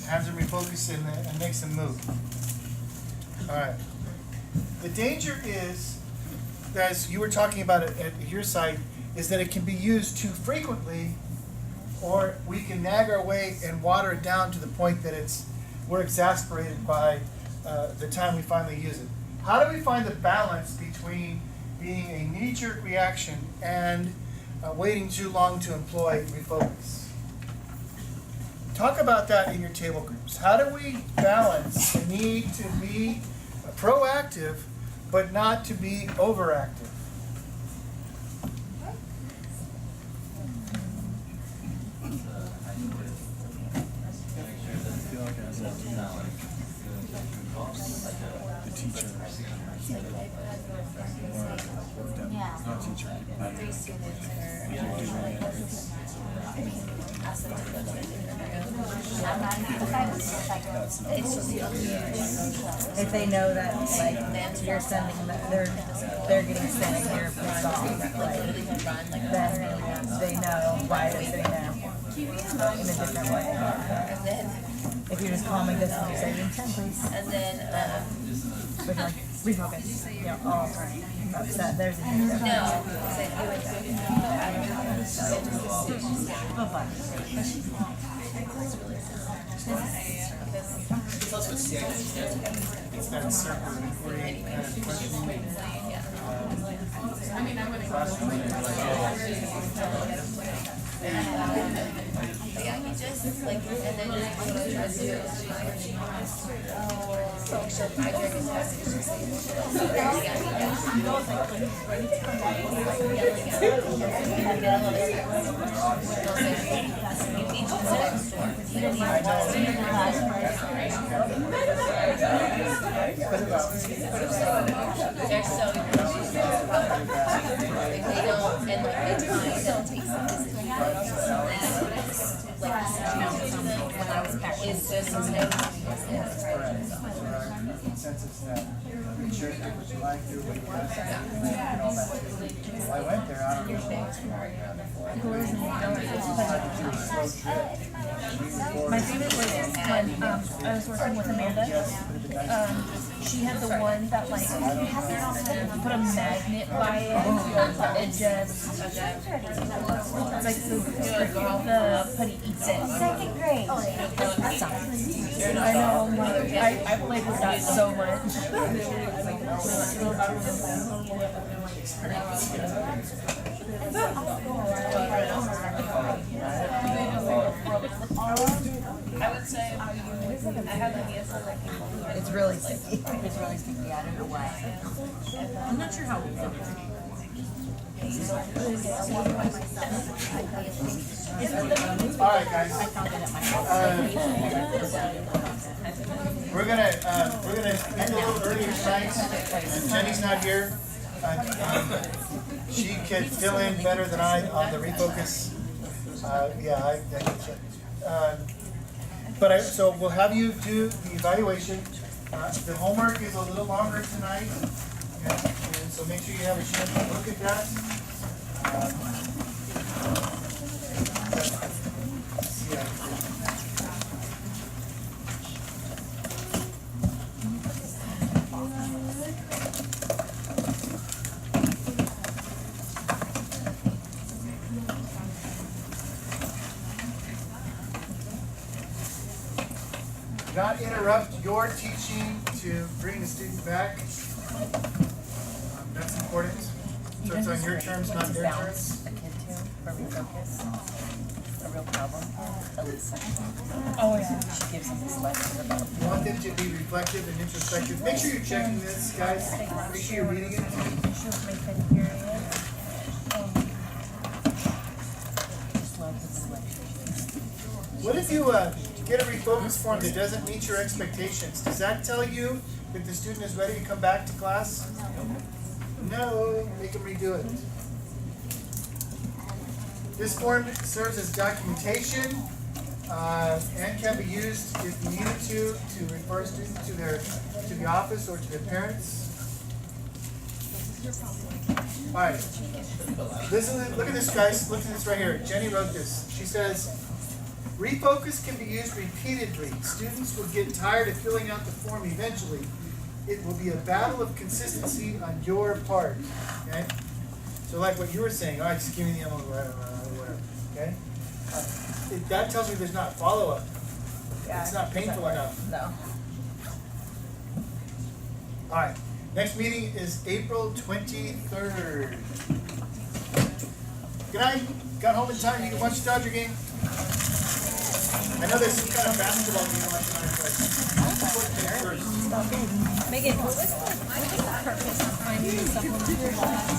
Has him refocus and makes him move. All right. The danger is, as you were talking about it at your site, is that it can be used too frequently, or we can nag our way and water it down to the point that we're exasperated by the time we finally use it. How do we find the balance between being a knee-jerk reaction and waiting too long to employ refocus? Talk about that in your table groups. How do we balance the need to be proactive but not to be overactive? The teacher. If they know that, like, you're sending them, they're getting sent and you're pissed off, like, then they know why they're sitting there in a different way. And then, If you're just calming this and you say, room 10, please. and then, But like, refocus, you know, all upset, there's a no, said you and It's also a it's that circle of inquiry kind of questioning. yeah, he just like, and then just what he tries to do is she'll I during his message just say, they're so if they don't, and like they time, they'll take some it's just Consensus that make sure you do what you like, do what you want, and all that. Well, I went there, I don't know. My favorite was when I was working with Amanda. She had the one that like put a magnet by it and just it's like the putty eats it. Second grade. That's I know, like, I played with that so much. I would say I have ideas for like It's really sticky. It's really sticky. I don't know why. I'm not sure how. All right, guys. We're gonna end a little earlier tonight. Jenny's not here. She can fill in better than I on the refocus. So we'll have you do the evaluation. The homework is a little longer tonight, and so make sure you have a chance to look at that. Not interrupt your teaching to bring the student back. That's important. So it's on your terms, not their terms. A kid to, or refocus, a real problem, Elisa. Oh, yeah. She gives them this lecture about. You want them to be reflective and introspective. Make sure you're checking this, guys. Make sure you're reading it. She'll make that period. Just love this lecture. What if you get a refocus form that doesn't meet your expectations? Does that tell you that the student is ready to come back to class? No, make them redo it. This form serves as documentation and can be used if you needed to refer students to the office or to their parents. All right. Look at this, guys. Look at this right here. Jenny wrote this. She says, refocus can be used repeatedly. Students will get tired of filling out the form eventually. It will be a battle of consistency on your part. Okay? So like what you were saying, all right, just give me the envelope, whatever. Okay? That tells me there's not follow-up. Yeah, It's not painful enough. No. All right. Next meeting is April 23rd. Good night. Got home in time. You can watch the Dodger game. I know there's some kind of basketball game on tonight, but Megan, what was the purpose of finding the supplemental?